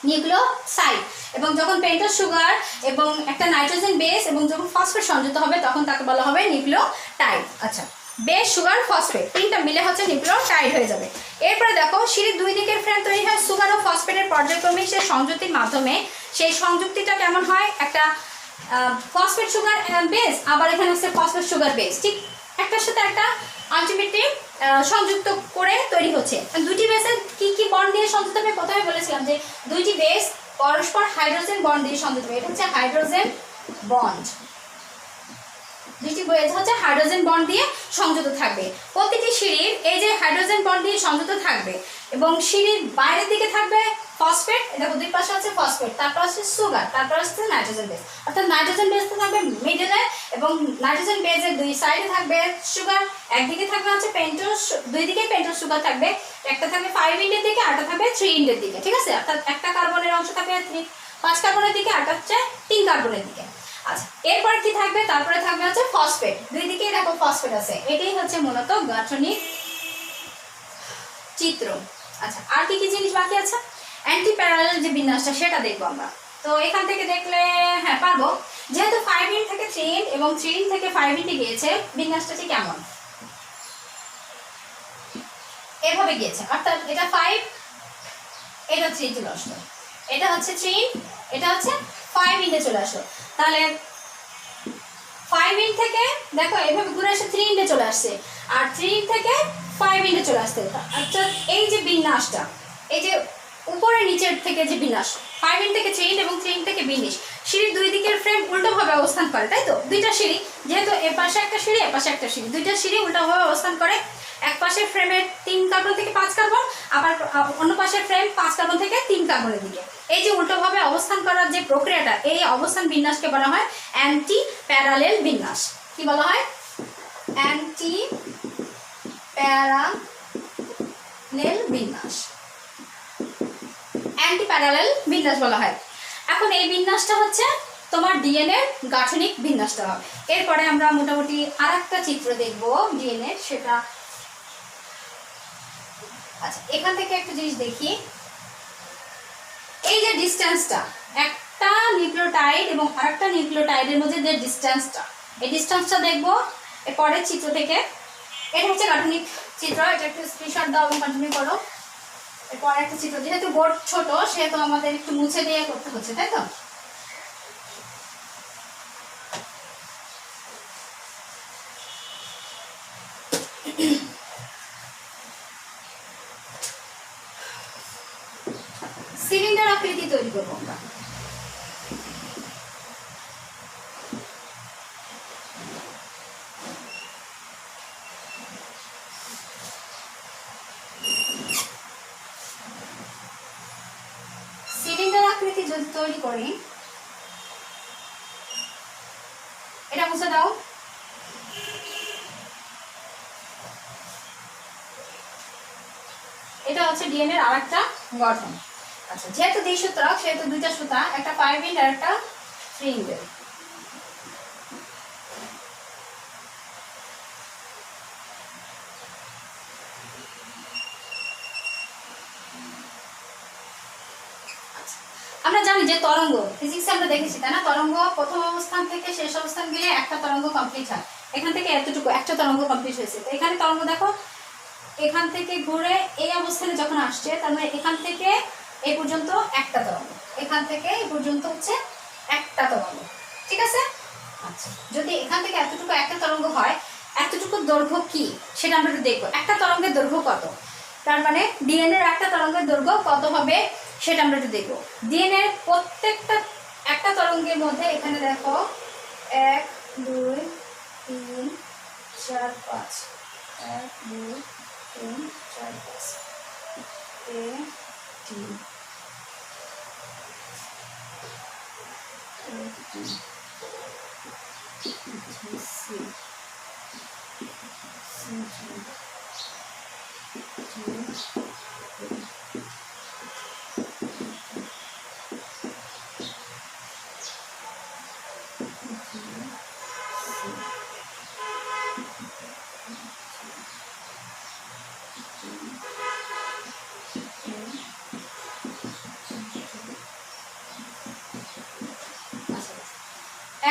নিউক্লিওসাইড। এবং যখন পেন্টোজ সুগার এবং একটা নাইট্রোজেন বেস এবং যখন ফসফেট সংযুক্ত হবে তখন তাকে বলা হবে নিউক্লিওটাইড। আচ্ছা, বেস সুগার ফসফেট তিনটা মিলে হচ্ছে নিউক্লিওটাইড হয়ে যাবে। এরপরে দেখো, সিঁড়ির 2 দিকের ফ্রেম তৈরি হয় সুগার ও ফসফেটের পর্যায়ক্রমিক সেই সংযুক্তির মাধ্যমে। সেই সংযুক্তিটা কেমন হয়? একটা ফসফেট সুগার বেস, আবার এখানে হচ্ছে ফসফেট সুগার বেস, ঠিক একটার সাথে একটা আলটিমেটলি সংযুক্ত করে তৈরি হচ্ছে। দুটি বেসের কি কি বন্ড দিয়ে সংযুক্ত হবে? প্রথমে বলেছিলাম যে দুইটি বেস পরস্পর হাইড্রোজেন বন্ড দিয়ে সংযুক্ত হবে। এটা হচ্ছে হাইড্রোজেন বন্ড। দুইটি বেস হচ্ছে হাইড্রোজেন বন্ড দিয়ে সংযুক্ত থাকবে। প্রতিটি সিঁড়ির এই যে হাইড্রোজেন বন্ড দিয়ে সংযুক্ত থাকবে এবং সিঁড়ির বাইরের দিকে থাকবে ফসফেট। দেখো দুই পাশে আছে ফসফেট, তারপর আছে সুগার, তারপর আছে নাইট্রোজেন বেস। অর্থাৎ নাইট্রোজেন বেসটা থাকবে মিডলে এবং নাইট্রোজেন বেসের 2 সাইডে থাকবে সুগার। একদিকে থাকবে হচ্ছে পেন্টোজ, 2 দিকেই পেন্টোজ সুগার থাকবে। একটা থাকবে 5 ইন্ডের দিকে, আরটা থাকবে 3 ইন্ডের দিকে, ঠিক আছে? অর্থাৎ একটা কার্বনের অংশ থাকবে 5 কার্বনের দিকে, আরটা হচ্ছে 3 কার্বনের দিকে। আচ্ছা, এরপর কি থাকবে? তারপরে থাকবে হচ্ছে ফসফেট। 2 দিকেই দেখো ফসফেট আছে। এটাই হচ্ছে মূলত গাঠনিক চিত্র। আচ্ছা, আর কি কি জিনিস বাকি আছে? অ্যান্টি প্যারালাল যে বিন্যাসটা সেটা দেখবো আমরা। তো এখান থেকে দেখলে হ্যাঁ পারবো। যেহেতু 5 ইন থেকে 3 ইন এবং 3 ইন থেকে 5 ইনটে গিয়েছে, বিন্যাসটা ঠিক কেমন? এভাবে গিয়েছে। অর্থাৎ এটা 5, এটা 3 চলে আসলো, এটা হচ্ছে 3 ইন, এটা হচ্ছে 5 ইন্টে চলে আসলো। তাহলে 5 ইন থেকে দেখো এভাবে ঘুরে এসে 3 ইন্টে চলে আসছে, আর 3 ইন থেকে 5 ইন্টে চলে আসছে। আচ্ছা, এই যে বিন্যাসটা, এই যে উপরে নিচের থেকে যে বিন্যাস, 5 ইন থেকে 3 ইন এবং 3 ইন থেকে বিন্যাস, সিঁড়ির 2 দিকের ফ্রেম উল্টোভাবে অবস্থান করে, তাই তো? দুইটা সিঁড়ি, যেহেতু এ পাশে একটা সিঁড়ি, এ পাশে একটা সিঁড়ি, দুইটা সিঁড়ি উল্টোভাবে অবস্থান করে। এক পাশের ফ্রেমের 3 কার্বন থেকে 5 কার্বন, আবার অন্য পাশের ফ্রেম 5 কার্বন থেকে 3 কার্বনের দিকে। এই যে উল্টোভাবে অবস্থান করার যে প্রক্রিয়াটা, এই অবস্থান বিন্যাসকে বলা হয় অ্যান্টি প্যারালেল বিন্যাস। কি বলা হয়? অ্যান্টি প্যারালেল বিন্যাস, অ্যান্টি প্যারালেল বিন্যাস বলা হয়। এখন এই বিন্যাসটা হচ্ছে তোমার ডিএনএ গাঠনিক বিন্যাসটা হবে। এরপরে আমরা মোটামুটি আরেকটা চিত্র দেখব ডিএনএ, সেটা আচ্ছা এখান থেকে একটা জিনিস দেখি। এই যে ডিসটেন্সটা, একটা নিউক্লিওটাইড এবং আরেকটা নিউক্লিওটাইডের মধ্যে যে ডিসটেন্সটা, এই ডিসটেন্সটা দেখবো এর পরের চিত্র থেকে। এটা হচ্ছে গাঠনিক চিত্র, এটা একটু স্ক্রিনশট দাও এবং কন্টিনিউ করো। এরপর একটা চিত্র, যেহেতু বোর্ড ছোট সেহেতু আমাদের একটু মুছে দিয়ে করতে হচ্ছে, তাই তো? আকৃতি তৈরি করবো আমরা। সিলিন্ডার আকৃতি যদি তৈরি করি, এটা মুছে দাও। এটা হচ্ছে ডিএনএ এর আরেকটা গঠন। আচ্ছা, যেহেতু দ্বিসূত্রক সেহেতু দুইটা সুতা, একটা 5 ইন্ট আর একটা 3 ইন্ট। আমরা জানি যে তরঙ্গ, ফিজিক্সে আমরা দেখেছি তাই না, তরঙ্গ প্রথম অবস্থান থেকে শেষ অবস্থান গেলে একটা তরঙ্গ কমপ্লিট হয়। এখান থেকে এতটুকু একটা তরঙ্গ কমপ্লিট হয়েছে। তো এখানে তরঙ্গ দেখো এখান থেকে ঘুরে এই অবস্থানে যখন আসছে, তার মানে এখান থেকে এই পর্যন্ত একটা তরঙ্গ, এখান থেকে এই পর্যন্ত হচ্ছে একটা তরঙ্গ, ঠিক আছে। আচ্ছা, যদি এখান থেকে এতটুকু একটা তরঙ্গ হয়, এতটুকু দৈর্ঘ্য কি সেটা আমরা একটু দেখবো। একটা তরঙ্গের দৈর্ঘ্য কত, তার মানে ডিএনএর একটা তরঙ্গের দৈর্ঘ্য কত হবে সেটা আমরা একটু দেখবো। ডিএনএ প্রত্যেকটা একটা তরঙ্গের মধ্যে এখানে দেখো 1 2 3 4 5, 1 2 3 4 5, A T C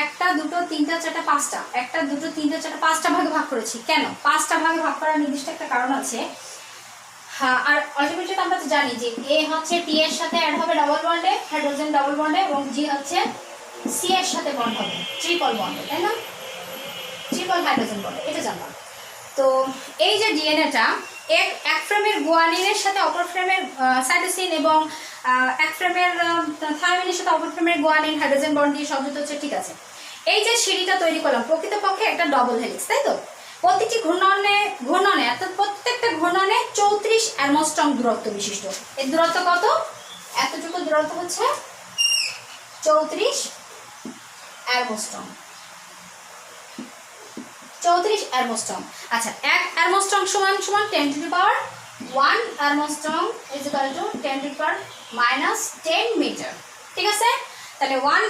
একটা দুটো তিনটা চারটা পাঁচটা, একটা দুটো তিনটা চারটা পাঁচটা ভাগে ভাগ করেছি। কেন পাঁচটা ভাগে ভাগ করার নির্দিষ্ট একটা কারণ আছে। হ্যাঁ, আর আলটিমেটলি আমরা তো জানি যে এ হচ্ছে টি এর সাথে অ্যাড হবে ডাবল বন্ডে, হাইড্রোজেন ডাবল বন্ডে, এবং জি হচ্ছে সি এর সাথে বন্ড হবে ট্রিপল বন্ডে, তাই না, ট্রিপল হাইড্রোজেন বন্ডে, এটা জানলাম। তো এই যে ডিএনএটা এক ফ্রেমের গুয়ানিনের সাথে অপর ফ্রেমের সাইটোসিন এবং এক ফ্রেমের থায়ামিনের সাথে অপর ফ্রেমের গুয়ানিন হাইড্রোজেন বন্ড দিয়ে সংযুক্ত হচ্ছে, ঠিক আছে। এই যে সিঁড়িটা তৈরি করলাম প্রকৃতপক্ষে একটা ডবল হেলিক্স, তাই তো। প্রতিটি ঘূর্ণনে অর্থাৎ প্রত্যেকটা ঘূর্ণনে 34 অ্যারমস্ট্রং দূরত্ব বিশিষ্ট। এর দূরত্ব কত, এতটুকু দূরত্ব হচ্ছে 34 অ্যারমস্ট্রং, 34 অ্যারমস্ট্রং। আচ্ছা, 1 অ্যারমস্ট্রং সমান 10 to the power 1 angstrom is equal to 10 to the power -10 metre, ঠিক আছে। তাহলে 1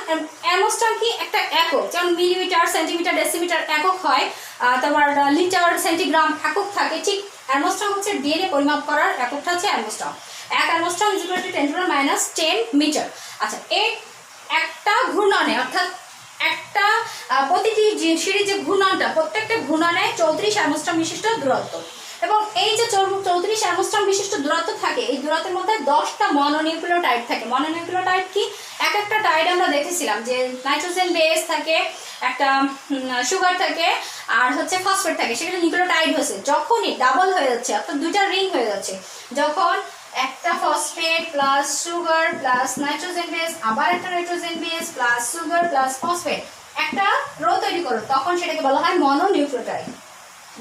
অ্যারমস্ট্রং কি একটা একক, যেমন মিলিমিটার, সেন্টিমিটার, ডেসিমিটার একক হয়, তারপর লিটার, সেন্টিগ্রাম একক থাকে, ঠিক অ্যারমস্ট্রং হচ্ছে ডিএনএ পরিমাপ করার এককটা হচ্ছে angstrom. 1 angstrom is equal to 10 to the power -10 metre. আচ্ছা, এই একটা ঘূর্ণনে অর্থাৎ একটা প্রতিটি সিঁড়ির যে ঘূর্ণনটা, প্রত্যেকটা ঘূর্ণনে 34 অ্যারমস্ট্রং বিশিষ্ট দূরত্ব, এবং এই যে 34 অ্যারমস্ট্রং বিশিষ্ট দূরত্ব থাকে, এই দূরত্বের মধ্যে 10টা মনোনিউক্লিওটাইড থাকে। মনোনিউক্লিওটাইড কি, এক একটা টাইড আমরা দেখেছিলাম যে নাইট্রোজেন বেস থাকে, একটা সুগার থাকে, আর হচ্ছে ফসফেট থাকে, সেখানে নিউক্লিওটাইড হয়েছে। যখনই ডাবল হয়ে যাচ্ছে অর্থাৎ দুইটা রিং হয়ে যাচ্ছে, যখন একটা phosphate plus sugar plus nitrogen base, আবার একটা nitrogen base plus sugar plus phosphate একটা রো তৈরি করো, তখন সেটাকে বলা হয় মনোনিউক্লিওটাইড,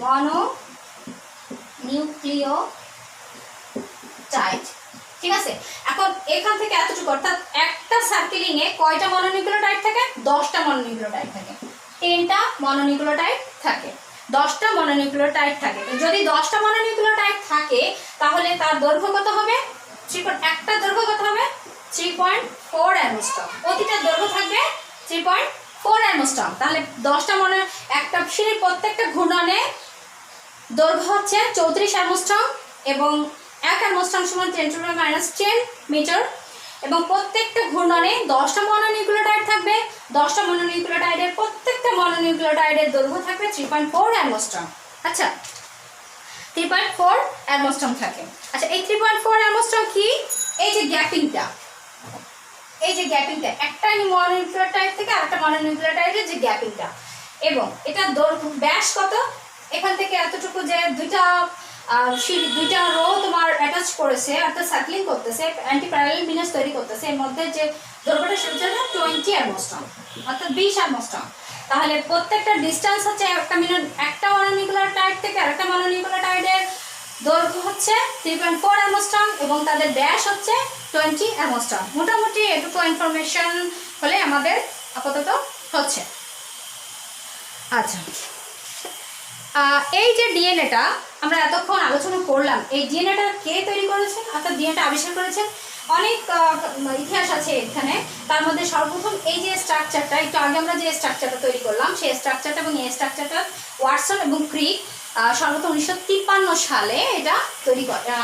মনোনিউক্লিওটাইড, ঠিক আছে। এখন এখান থেকে এতটুকু অর্থাৎ একটা সার্কেলিং এ কয়টা মনোনিউক্লিওটাইড থাকে, 10টা মনোনিউক্লিওটাইড থাকে, 10টা মনোনিউক্লিওটাইড থাকে, 10টা মনোনিউক্লিওটাইড থাকে। যদি 10টা মনোনিউক্লিওটাইড থাকে তাহলে তার দৈর্ঘ্য কত হবে, একটা দৈর্ঘ্য কত হবে 3.4 অ্যারমস্ট্রং, প্রতিটা দৈর্ঘ্য থাকবে 3.4 অ্যারমস্ট্রং। তাহলে 10টা একটা সিঁড়ির প্রত্যেকটা ঘূর্ণনে দৈর্ঘ্য হচ্ছে 34 অ্যারমস্ট্রং, এবং 1 অ্যারমস্ট্রং সমান 10 টু দি পাওয়ার -10 মিটার, এবং প্রত্যেকটা ঘূর্ণনে 10টা মনোনিউক্লিওটাইড থাকবে। 10টা মনোনিউক্লিওটাইডের প্রত্যেকটা মনোনিউক্লিওটাইডের দৈর্ঘ্য থাকবে 3.4 অ্যারমস্ট্রং। আচ্ছা, 3.4 অ্যারমস্ট্রং থাকে। আচ্ছা, এই 3.4 অ্যারমস্ট্রং কি, এই যে গ্যাপিংটা, একটা মনোনিউক্লিওটাইড থেকে আরেকটা মনোনিউক্লিওটাইডের যে গ্যাপিংটা, এবং এটা দৈর্ঘ্য ব্যাস কত, এখান থেকে এতটুকু যে দুইটা দুইটা রো তোমার অ্যাটাচ করেছে, অর্থাৎ সার্কেলিং করতেছে, অ্যান্টি প্যারালাল বিন্যাস তৈরি করতেছে। এর মধ্যে যে দৈর্ঘ্যটা সেটা 20 অ্যাংস্ট্রম, অর্থাৎ 20 অ্যাংস্ট্রম। তাহলে প্রত্যেকটা ডিস্টেন্স হচ্ছে একটা মনোনিউক্লিওটাইড থেকে আরেকটা মনোনিউক্লিওটাইডের দৈর্ঘ্য হচ্ছে 3.4 অ্যাংস্ট্রম এবং তাদের ব্যাস হচ্ছে 20 অ্যাংস্ট্রম। মোটামুটি এটুকু ইনফরমেশন হলে আমাদের আপাতত হচ্ছে। আচ্ছা, এই যে ডিএনএটা আমরা এতক্ষণ আলোচনা করলাম, এই ডিএনএটা কে তৈরি করেছেন, অর্থাৎ ডিএনএটা আবিষ্কার করেছেন? অনেক ইতিহাস আছে এখানে। তার মধ্যে সর্বপ্রথম এই যে স্ট্রাকচারটা, একটু আগে আমরা যে স্ট্রাকচারটা তৈরি করলাম সেই স্ট্রাকচারটা এবং এই স্ট্রাকচারটা ওয়াটসন এবং ক্রিক সর্বপ্রথম 1953 সালে এটা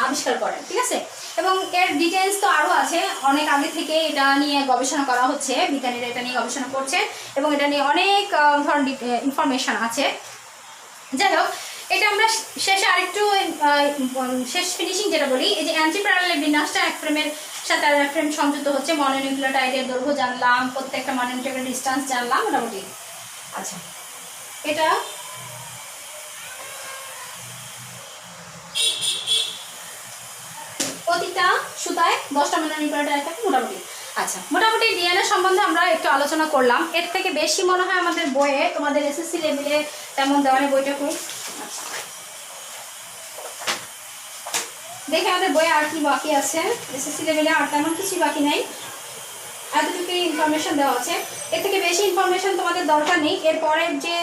আবিষ্কার করেন, ঠিক আছে? এবং এর ডিটেলস তো আরও আছে, অনেক আগে থেকে এটা নিয়ে গবেষণা করা হচ্ছে, বিজ্ঞানীরা এটা নিয়ে গবেষণা করছে এবং এটা নিয়ে অনেক ধরনের ইনফরমেশান আছে। যাই হোক, এটা আমরা শেষে আরেকটু শেষ ফিনিশিং যেটা বলি, এই যে অ্যান্টি প্যারালাল বিন্যাসটা এক ফ্রেমের সাথে আর এক ফ্রেম সংযুক্ত হচ্ছে, মনোনিউক্লিওটাইডের দৈর্ঘ্য জানলাম, প্রত্যেকটা মনোনিউক্লিওটাইডের ডিস্টেন্স জানলাম মোটামুটি। আচ্ছা, এটা প্রতিটা সুতায় 10টা মনোনিউক্লিওটাইড থাকে মোটামুটি। আচ্ছা, মোটামুটি ডিএনএ সম্বন্ধে আমরা একটু আলোচনা করলাম। এর থেকে বেশি মনে হয় আমাদের বইয়ে, তোমাদের এসএসসি লেভেলে তেমন দেওয়া নেই বইটা খুব। দেখে আমাদের বইয়ে আর কি বাকি আছে, এসএসসি লেভেলে আর তেমন কিছু বাকি নেই, এতটুকুই ইনফরমেশন দেওয়া আছে। এর থেকে বেশি ইনফরমেশন তোমাদের দরকার নেই। এরপরের যে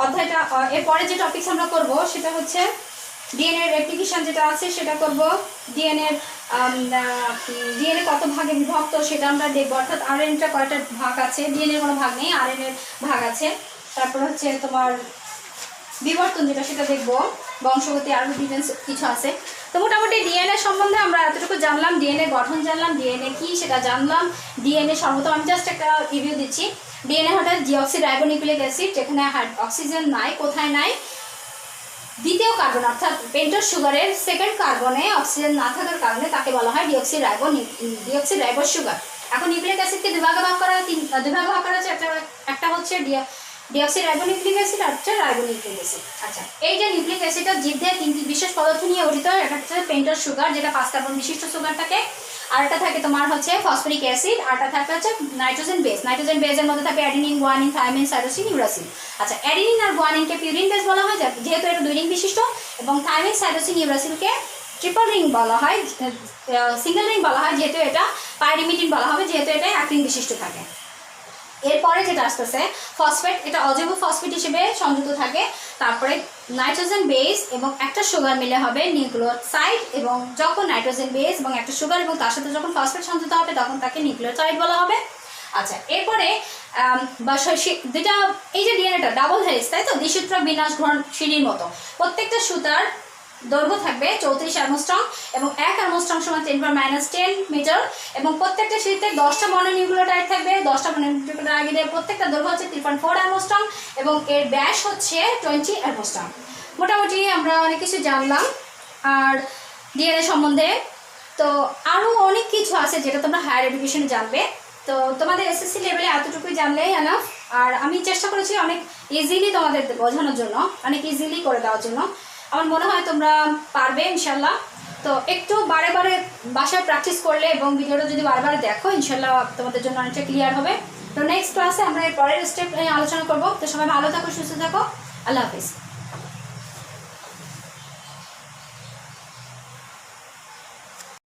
অধ্যায়টা, এরপরে যে টপিকস আমরা করব সেটা হচ্ছে ডিএনএ রেপ্লিকেশন যেটা আছে সেটা করব। ডিএনএ কত ভাগে বিভক্ত সেটা আমরা দেখবো, অর্থাৎ আরএনএটা কয়টা ভাগ আছে, ডিএনএ কোনো ভাগ নেই, আরএনএর ভাগ আছে। তারপর হচ্ছে তোমার বিবর্তন যেটা সেটা দেখবো, বংশগতি, আরও ডিটেলস কিছু আছে। তো মোটামুটি ডিএনএ সম্বন্ধে আমরা এতটুকু জানলাম, ডিএনএ গঠন জানলাম, ডিএনএ কি সেটা জানলাম। ডিএনএ সর্বপ্রথম আমি জাস্ট একটা রিভিউ দিচ্ছি। ডিএনএ হঠাৎ ডিঅক্সিরাইবোনিউক্লিক অ্যাসিড, যেখানে অক্সিজেন নাই, কোথায় নাই? দ্বিতীয় কার্বন অর্থাৎ পেন্টোজ সুগারের সেকেন্ড কার্বনে অক্সিজেন না থাকার কারণে তাকে বলা হয় ডিঅক্সিরাইবোজ সুগার। এখন নিউক্লিক অ্যাসিডকে দুভাগে ভাগ করা হচ্ছে, একটা হচ্ছে ডিঅক্সিরাইবোনিউক্লিক অ্যাসিড আর হচ্ছে রাইবোনিউক্লিক অ্যাসিড। আচ্ছা, এই যে নিউক্লিক অ্যাসিডটা জীব দেহে 3টি বিশেষ পদার্থ নিয়ে গঠিত। একটা হচ্ছে পেন্টোজ সুগার, যেটা 5 কার্বন বিশিষ্ট সুগার থাকে, আর একটা থাকে তোমার হচ্ছে ফসফরিক অ্যাসিড, আর একটা থাকে হচ্ছে নাইট্রোজেন বেস। নাইট্রোজেন বেসের মধ্যে থাকে অ্যাডিনিন, গুয়ানিন, থাইমিন, সাইটোসিন, ইউরাসিন। আচ্ছা, অ্যাডিনিন আর গুয়ানিনকে পিউরিন বেস বলা হয় যেহেতু এটা 2 রিং বিশিষ্ট, এবং থাইমিন, সাইটোসিন, ইউরাসিনকে ট্রিপল রিং বলা হয়, সিঙ্গেল রিং বলা হয় যেহেতু এটা, পাইরিমিডিন বলা হবে যেহেতু এটা 1 রিং বিশিষ্ট থাকে। এরপরে যেটা আসতেছে ফসফেট, এটা অজৈব ফসফেট হিসেবে সংযুক্ত থাকে। তারপরে নাইট্রোজেন বেস এবং একটা সুগার মিলে হবে নিউক্লিওসাইড, এবং যখন নাইট্রোজেন বেস এবং একটা সুগার এবং তার সাথে যখন ফসফেট সংযুক্ত হবে তখন তাকে নিউক্লিওসাইড বলা হবে। আচ্ছা, এরপরে দুটা, এই যে ডিএনএটা ডাবল হেলিক্স, তাই তো, দ্বিসূত্র বিন্যাস ঘূর্ণন সিঁড়ির মতো। প্রত্যেকটা সুতার দৈর্ঘ্য থাকবে 34 অ্যাংস্ট্রম এবং 1 অ্যাংস্ট্রম সমান 10⁻10 মিটার, এবং প্রত্যেকটা সিঁড়িতে 10টা মনোনিউক্লিওটাইড থাকবে। 10টা মনোনিউক্লিওটাইডের প্রত্যেকটা দৈর্ঘ্য হচ্ছে 3.4 অ্যাংস্ট্রম এবং এর ব্যাস হচ্ছে 20 অ্যাংস্ট্রম। মোটামুটি আমরা অনেক কিছু জানলাম আর ডিএনএ সম্বন্ধে। তো আরও অনেক কিছু আছে যেটা তোমরা হায়ার এডুকেশনে জানবে। তো তোমাদের এসএসসি লেভেলে এতটুকুই জানলেই এনাফ। আর আমি চেষ্টা করেছি অনেক ইজিলি তোমাদের বোঝানোর জন্য, অনেক ইজিলি করে দেওয়ার জন্য। আমার মনে হয় তোমরা পারবে ইনশাল্লাহ। তো একটু বারে বারে বাসায় প্র্যাকটিস করলে এবং ভিডিওটা যদি বারবার দেখো ইনশাল্লাহ তোমাদের জন্য অনেকটা ক্লিয়ার হবে। তো নেক্সট ক্লাসে আমরা এর পরের স্টেপ আলোচনা করবো। তো সবাই ভালো থাকো, সুস্থ থাকো, আল্লাহ হাফিজ।